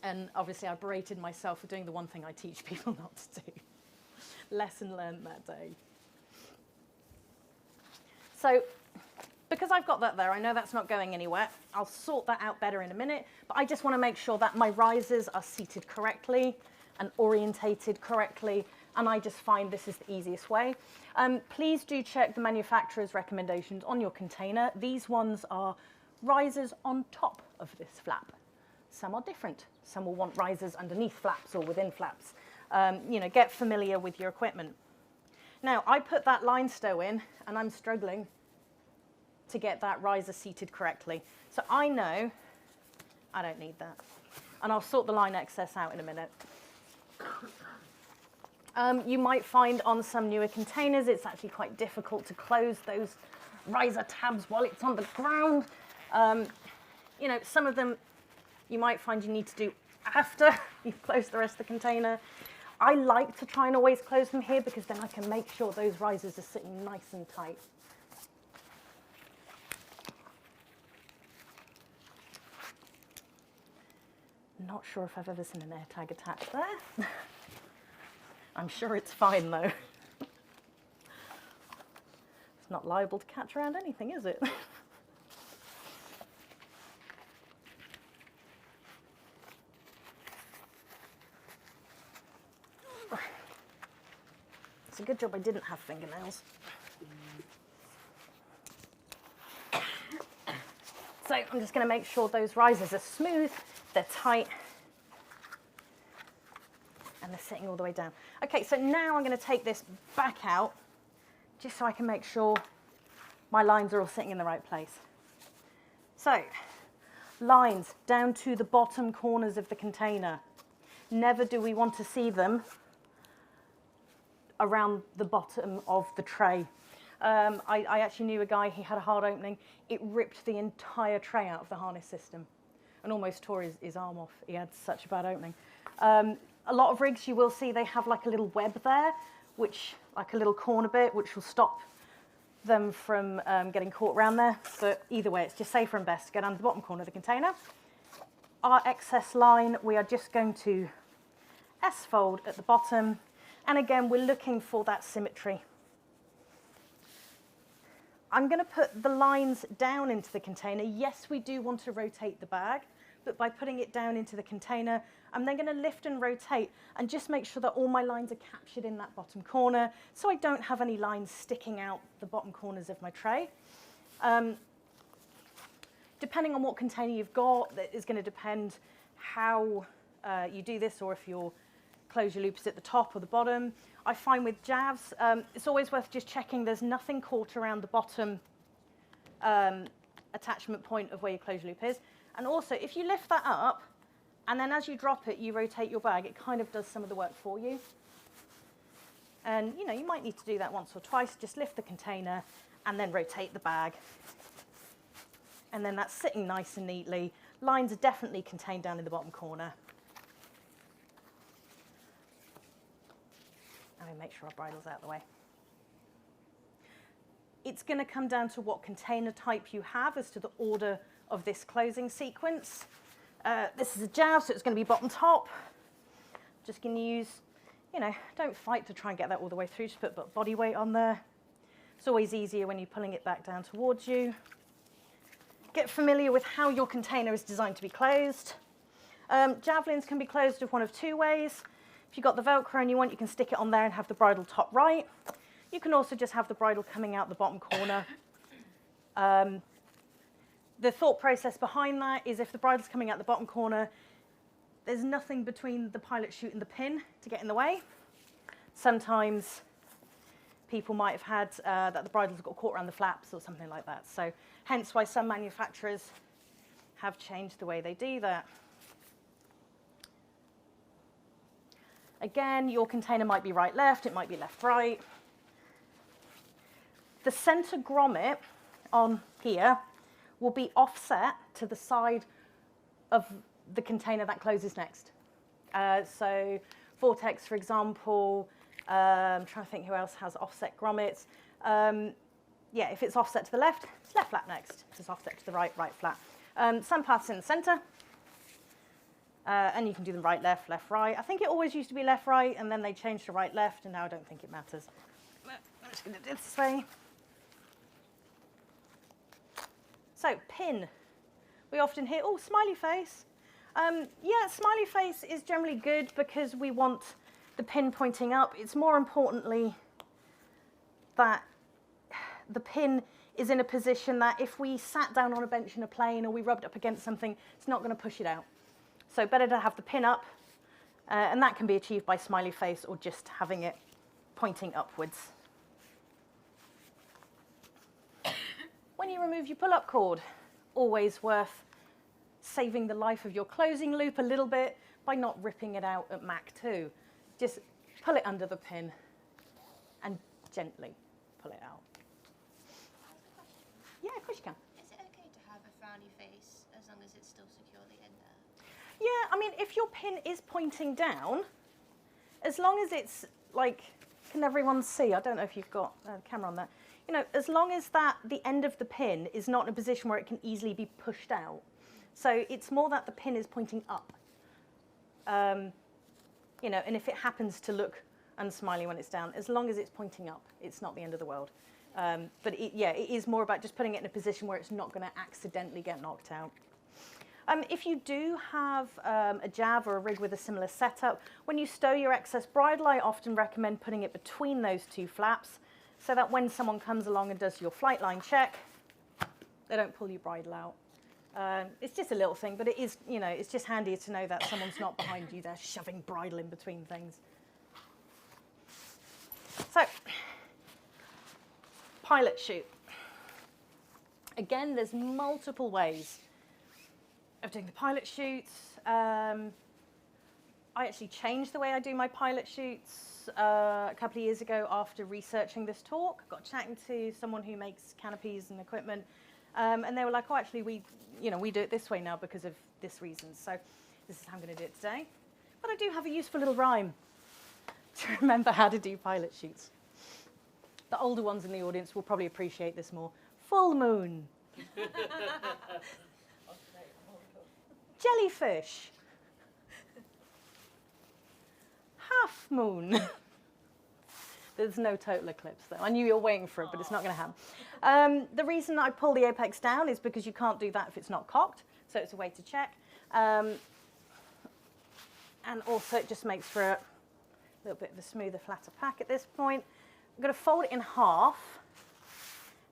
And obviously, I berated myself for doing the one thing I teach people not to do. Lesson learned that day. So, because I've got that there, I know that's not going anywhere. I'll sort that out better in a minute. But I just want to make sure that my risers are seated correctly and orientated correctly. And I just find this is the easiest way. Please do check the manufacturer's recommendations on your container. These ones are risers on top of this flap. Some are different. Some will want risers underneath flaps or within flaps. You know, get familiar with your equipment. Now, I put that line stow in, and I'm struggling to get that riser seated correctly. So I know I don't need that. And I'll sort the line excess out in a minute. You might find on some newer containers it's actually quite difficult to close those riser tabs while it's on the ground. You know, some of them you might find you need to do after you've closed the rest of the container. I like to try and always close them here because then I can make sure those risers are sitting nice and tight. Not sure if I've ever seen an air tag attached there. I'm sure it's fine though. It's not liable to catch around anything, is it? It's a good job I didn't have fingernails. So I'm just going to make sure those risers are smooth, they're tight, and they're sitting all the way down. Okay, so now I'm going to take this back out, just so I can make sure my lines are all sitting in the right place. So, lines down to the bottom corners of the container. Never do we want to see them around the bottom of the tray. I actually knew a guy, he had a hard opening. It ripped the entire tray out of the harness system and almost tore his arm off. He had such a bad opening. A lot of rigs you will see they have like a little web there, which like a little corner bit, which will stop them from getting caught around there. So either way, it's just safer and best to go down to the bottom corner of the container. Our excess line, we are just going to S-fold at the bottom. And again, we're looking for that symmetry. I'm going to put the lines down into the container. Yes, we do want to rotate the bag, but by putting it down into the container, I'm then going to lift and rotate and just make sure that all my lines are captured in that bottom corner so I don't have any lines sticking out the bottom corners of my tray. depending on what container you've got, that is going to depend how you do this, or if your closure loop is at the top or the bottom. I find with javs, it's always worth just checking there's nothing caught around the bottom attachment point of where your closure loop is. And also, if you lift that up, and then as you drop it, you rotate your bag, it kind of does some of the work for you. And you know, you might need to do that once or twice. Just lift the container and then rotate the bag. And then that's sitting nice and neatly. Lines are definitely contained down in the bottom corner. And we make sure our bridle's out of the way. It's going to come down to what container type you have as to the order of this closing sequence. This is a jav, so it's going to be bottom top. Just going to use, you know, don't fight to try and get that all the way through, just put body weight on there. It's always easier when you're pulling it back down towards you. Get familiar with how your container is designed to be closed. Javelins can be closed of one of two ways. If you've got the Velcro and you want, you can stick it on there and have the bridle top right. You can also just have the bridle coming out the bottom corner. The thought process behind that is if the bridle's coming out the bottom corner, there's nothing between the pilot chute and the pin to get in the way. Sometimes people might have had that the bridle's got caught around the flaps or something like that. So hence why some manufacturers have changed the way they do that. Again, your container might be right-left, it might be left-right. The center grommet on here will be offset to the side of the container that closes next. So Vortex, for example, I'm trying to think who else has offset grommets. Yeah, if it's offset to the left, it's left flap next. If it's offset to the right, right flap. Some paths in the center. And you can do them right, left, left, right. I think it always used to be left, right, and then they changed to right, left, and now I don't think it matters. I'm just going to do it this way. So, pin. We often hear, oh, smiley face. Yeah, smiley face is generally good because we want the pin pointing up. It's more importantly that the pin is in a position that if we sat down on a bench in a plane or we rubbed up against something, it's not going to push it out. So better to have the pin up, and that can be achieved by smiley face or just having it pointing upwards. When you remove your pull-up cord, always worth saving the life of your closing loop a little bit by not ripping it out at Mach 2. Just pull it under the pin and gently pull it out. Yeah, of course you can. Is it okay to have a frowny face as long as it's still securely in there? Yeah, I mean, if your pin is pointing down, as long as it's like, can everyone see? I don't know if you've got a camera on that. You know, as long as that the end of the pin is not in a position where it can easily be pushed out. So it's more that the pin is pointing up. You know, and if it happens to look unsmiley when it's down, as long as it's pointing up, it's not the end of the world. But yeah, it is more about just putting it in a position where it's not going to accidentally get knocked out. If you do have a jav or a rig with a similar setup, when you stow your excess bridle, I often recommend putting it between those two flaps so that when someone comes along and does your flight line check, they don't pull your bridle out. It's just a little thing, but it is, you know, it's just handy to know that someone's not behind you there shoving bridle in between things. So, pilot chute. Again, there's multiple ways of doing the pilot chutes. I actually changed the way I do my pilot chutes a couple of years ago after researching this talk. Got chatting to someone who makes canopies and equipment, and they were like, "Oh, actually, we do it this way now because of this reason." So this is how I'm going to do it today. But I do have a useful little rhyme to remember how to do pilot chutes. The older ones in the audience will probably appreciate this more. Full moon. Jellyfish. Half moon. There's no total eclipse though. I knew you were waiting for it, but it's not going to happen. The reason I pull the apex down is because you can't do that if it's not cocked, so it's a way to check. And also it just makes for a little bit of a smoother, flatter pack at this point. I'm going to fold it in half,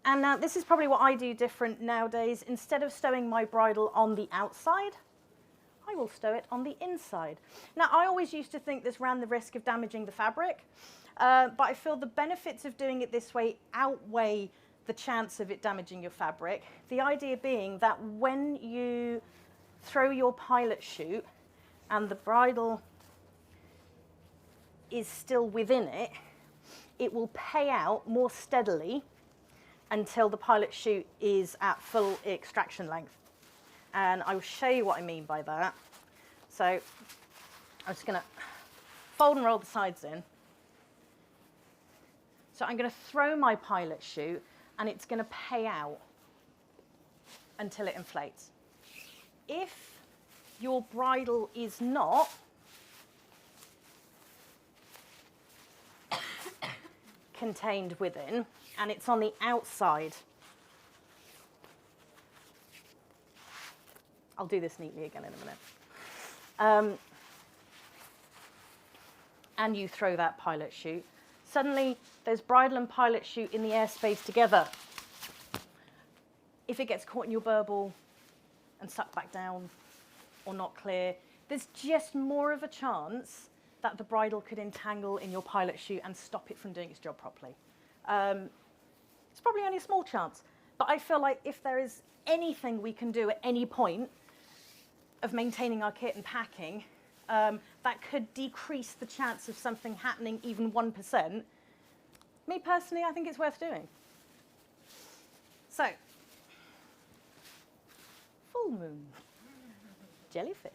And now this is probably what I do different nowadays. Instead of stowing my bridle on the outside, I will stow it on the inside. Now, I always used to think this ran the risk of damaging the fabric, but I feel the benefits of doing it this way outweigh the chance of it damaging your fabric. The idea being that when you throw your pilot chute and the bridle is still within it, it will pay out more steadily until the pilot chute is at full extraction length. And I will show you what I mean by that. So I'm just going to fold and roll the sides in. So I'm going to throw my pilot chute, and it's going to pay out until it inflates. If your bridle is not contained within, and it's on the outside, I'll do this neatly again in a minute, and you throw that pilot chute, suddenly there's bridle and pilot chute in the airspace together. If it gets caught in your burble and sucked back down or not clear, there's just more of a chance that the bridle could entangle in your pilot chute and stop it from doing its job properly. It's probably only a small chance, but I feel like if there is anything we can do at any point of maintaining our kit and packing, that could decrease the chance of something happening even 1%, me personally, I think it's worth doing. So, full moon, jellyfish.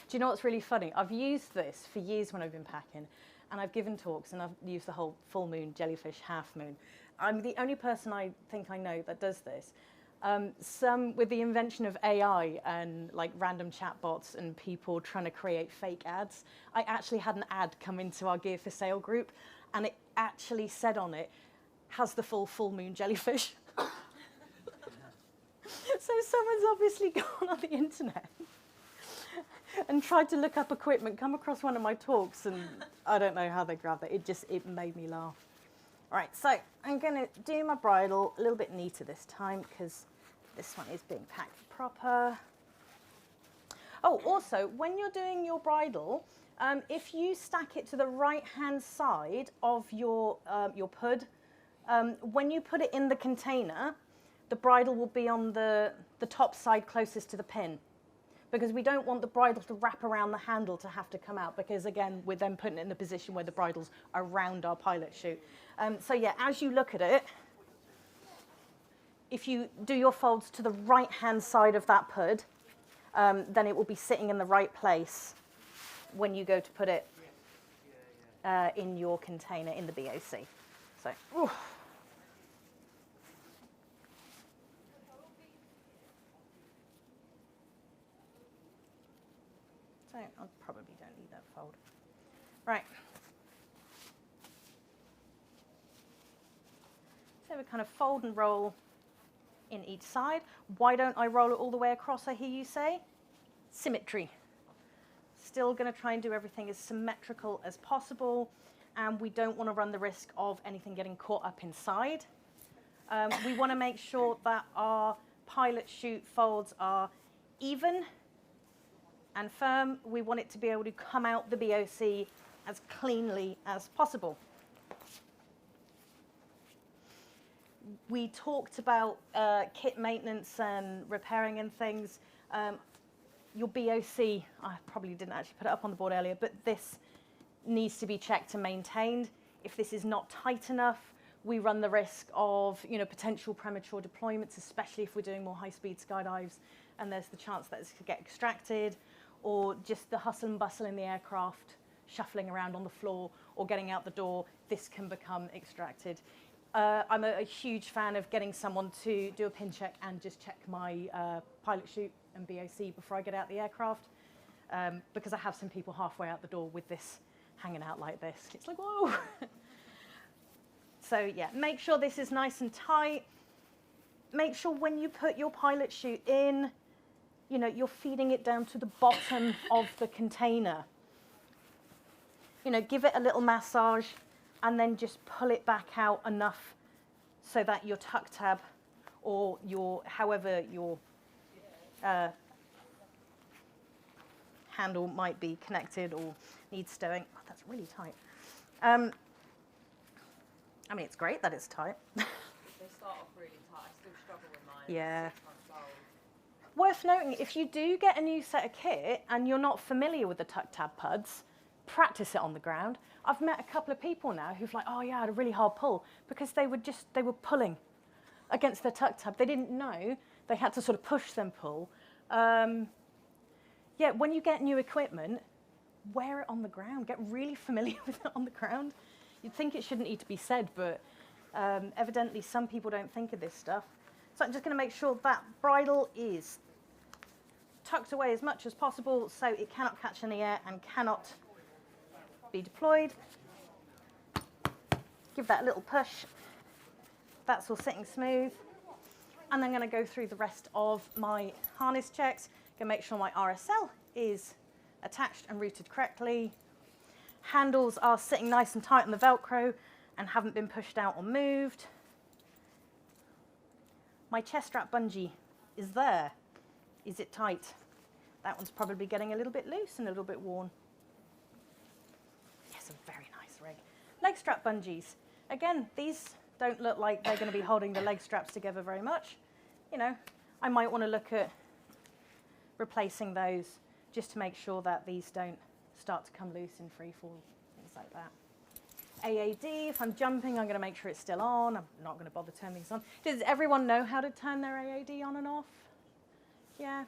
Do you know what's really funny? I've used this for years when I've been packing, and I've given talks, and I've used the whole full moon, jellyfish, half moon. I'm the only person I think I know that does this. Some with the invention of AI and like random chatbots and people trying to create fake ads, I actually had an ad come into our Gear for Sale group, and it actually said on it, has the full moon jellyfish. So someone's obviously gone on the internet and tried to look up equipment, come across one of my talks, and I don't know how they grabbed it. It made me laugh. All right, so I'm going to do my bridle a little bit neater this time because this one is being packed proper. Oh, also, when you're doing your bridle, if you stack it to the right-hand side of your pud, when you put it in the container, the bridle will be on the top side closest to the pin, because we don't want the bridle to wrap around the handle to have to come out, because again, we're then putting it in the position where the bridle's around our pilot chute. So yeah, as you look at it, if you do your folds to the right-hand side of that pud, then it will be sitting in the right place when you go to put it in your container in the BOC. So, oof. So I probably don't need that fold. Right. So we kind of fold and roll in each side. Why don't I roll it all the way across, I hear you say? Symmetry. Still going to try and do everything as symmetrical as possible, and we don't want to run the risk of anything getting caught up inside. We want to make sure that our pilot chute folds are even and firm. We want it to be able to come out the BOC as cleanly as possible. We talked about kit maintenance and repairing and things. Your BOC, I probably didn't actually put it up on the board earlier, but this needs to be checked and maintained. If this is not tight enough, we run the risk of potential premature deployments, especially if we're doing more high-speed skydives, and there's the chance that this could get extracted, or just the hustle and bustle in the aircraft, shuffling around on the floor or getting out the door, this can become extracted. I'm a huge fan of getting someone to do a pin check and just check my pilot chute and BOC before I get out the aircraft, because I have some people halfway out the door with this hanging out like this. It's like, whoa. So yeah, make sure this is nice and tight. Make sure when you put your pilot chute in, you're feeding it down to the bottom of the container. Give it a little massage and then just pull it back out enough so that your tuck tab or however your handle might be connected or needs stowing. Oh, that's really tight. I mean, it's great that it's tight. They start off really tight. I still struggle with mine. Yeah. 6 months old. Worth noting, if you do get a new set of kit and you're not familiar with the tuck tab puds, practice it on the ground. I've met a couple of people now who've like, oh yeah, I had a really hard pull because they were pulling against their tuck tab. They didn't know they had to sort of push them pull. Yeah, when you get new equipment, wear it on the ground. Get really familiar with it on the ground. You'd think it shouldn't need to be said, but evidently some people don't think of this stuff. So I'm just going to make sure that bridle is tucked away as much as possible so it cannot catch any air and cannot be deployed. Give that a little push. That's all sitting smooth. And then I'm going to go through the rest of my harness checks. Going to make sure my RSL is attached and routed correctly. Handles are sitting nice and tight on the Velcro and haven't been pushed out or moved. My chest strap bungee is there. Is it tight? That one's probably getting a little bit loose and a little bit worn. Yes, a very nice rig. Leg strap bungees. Again, these don't look like they're going to be holding the leg straps together very much. You know, I might want to look at replacing those just to make sure that these don't start to come loose in free fall, things like that. AAD, if I'm jumping, I'm going to make sure it's still on. I'm not going to bother turning things on. Does everyone know how to turn their AAD on and off? Yeah.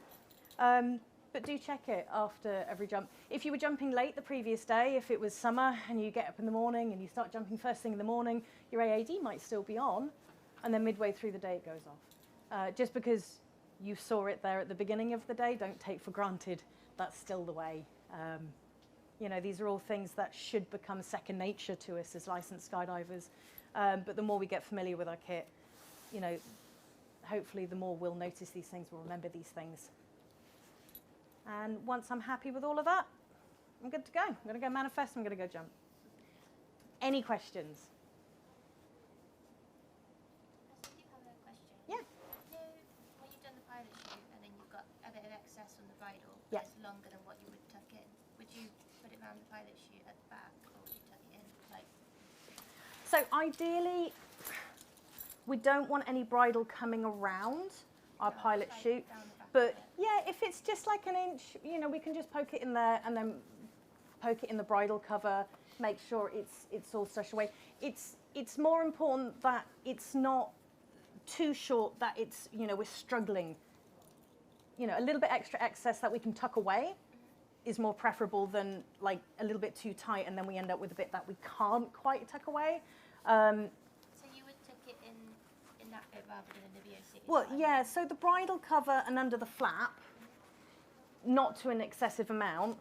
But do check it after every jump. If you were jumping late the previous day, if it was summer and you get up in the morning and you start jumping first thing in the morning, your AAD might still be on, and then midway through the day it goes off. Just because you saw it there at the beginning of the day, don't take for granted that's still the way. You know, these are all things that should become second nature to us as licensed skydivers. But the more we get familiar with our kit, you know, hopefully the more we'll notice these things, we'll remember these things. And once I'm happy with all of that, I'm good to go. I'm going to go manifest, I'm going to go jump. Any questions? I do have a question. Yeah. So, when you've done the pilot chute and then you've got a bit of excess on the bridle, Yeah. that's longer than what you would tuck in. Would you put it around the pilot chute at the back, or would you tuck it in? Like, So ideally, we don't want any bridle coming around our pilot slide chute. down the back But of it. yeah, if it's just like an inch, you know, we can just poke it in there and then poke it in the bridle cover, make sure it's all stashed away. It's more important that it's not too short, that it's, you know, we're struggling. You know, a little bit extra excess that we can tuck away is more preferable than like a little bit too tight and then we end up with a bit that we can't quite tuck away. So you would tuck it in that bit rather than in the VOC? Well, yeah, so the bridle cover and under the flap, not to an excessive amount.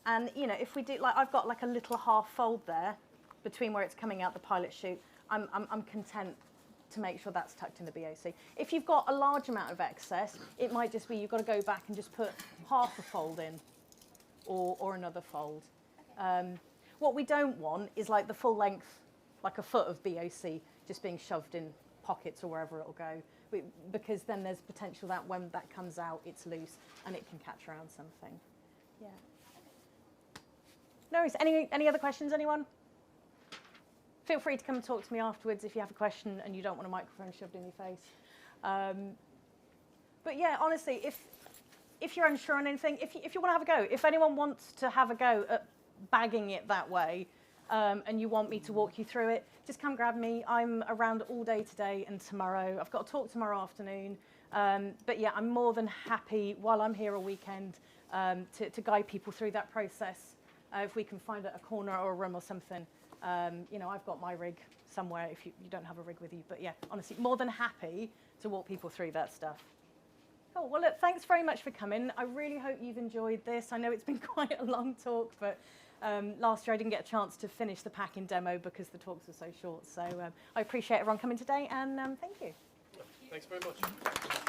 And, you know, if we do, like, I've got like a little half fold there between where it's coming out the pilot chute. I'm content to make sure that's tucked in the BOC. If you've got a large amount of excess, it might just be you've got to go back and just put half a fold in or another fold. What we don't want is like the full length, like a foot of BOC just being shoved in pockets or wherever it'll go, because then there's potential that when that comes out, it's loose and it can catch around something. Yeah. No worries. Any other questions, anyone? Feel free to come and talk to me afterwards if you have a question and you don't want a microphone shoved in your face. But yeah, honestly, if you're unsure on anything, if you want to have a go, if anyone wants to have a go at bagging it that way, and you want me to walk you through it, just come grab me. I'm around all day today and tomorrow. I've got a talk tomorrow afternoon. But yeah, I'm more than happy while I'm here all weekend to guide people through that process. If we can find a corner or a room or something. You know, I've got my rig somewhere if you don't have a rig with you. But yeah, honestly, more than happy to walk people through that stuff. Cool. Well, look, thanks very much for coming. I really hope you've enjoyed this. I know it's been quite a long talk, but last year I didn't get a chance to finish the pack-in demo because the talks were so short. So I appreciate everyone coming today, and thank you. Thanks very much.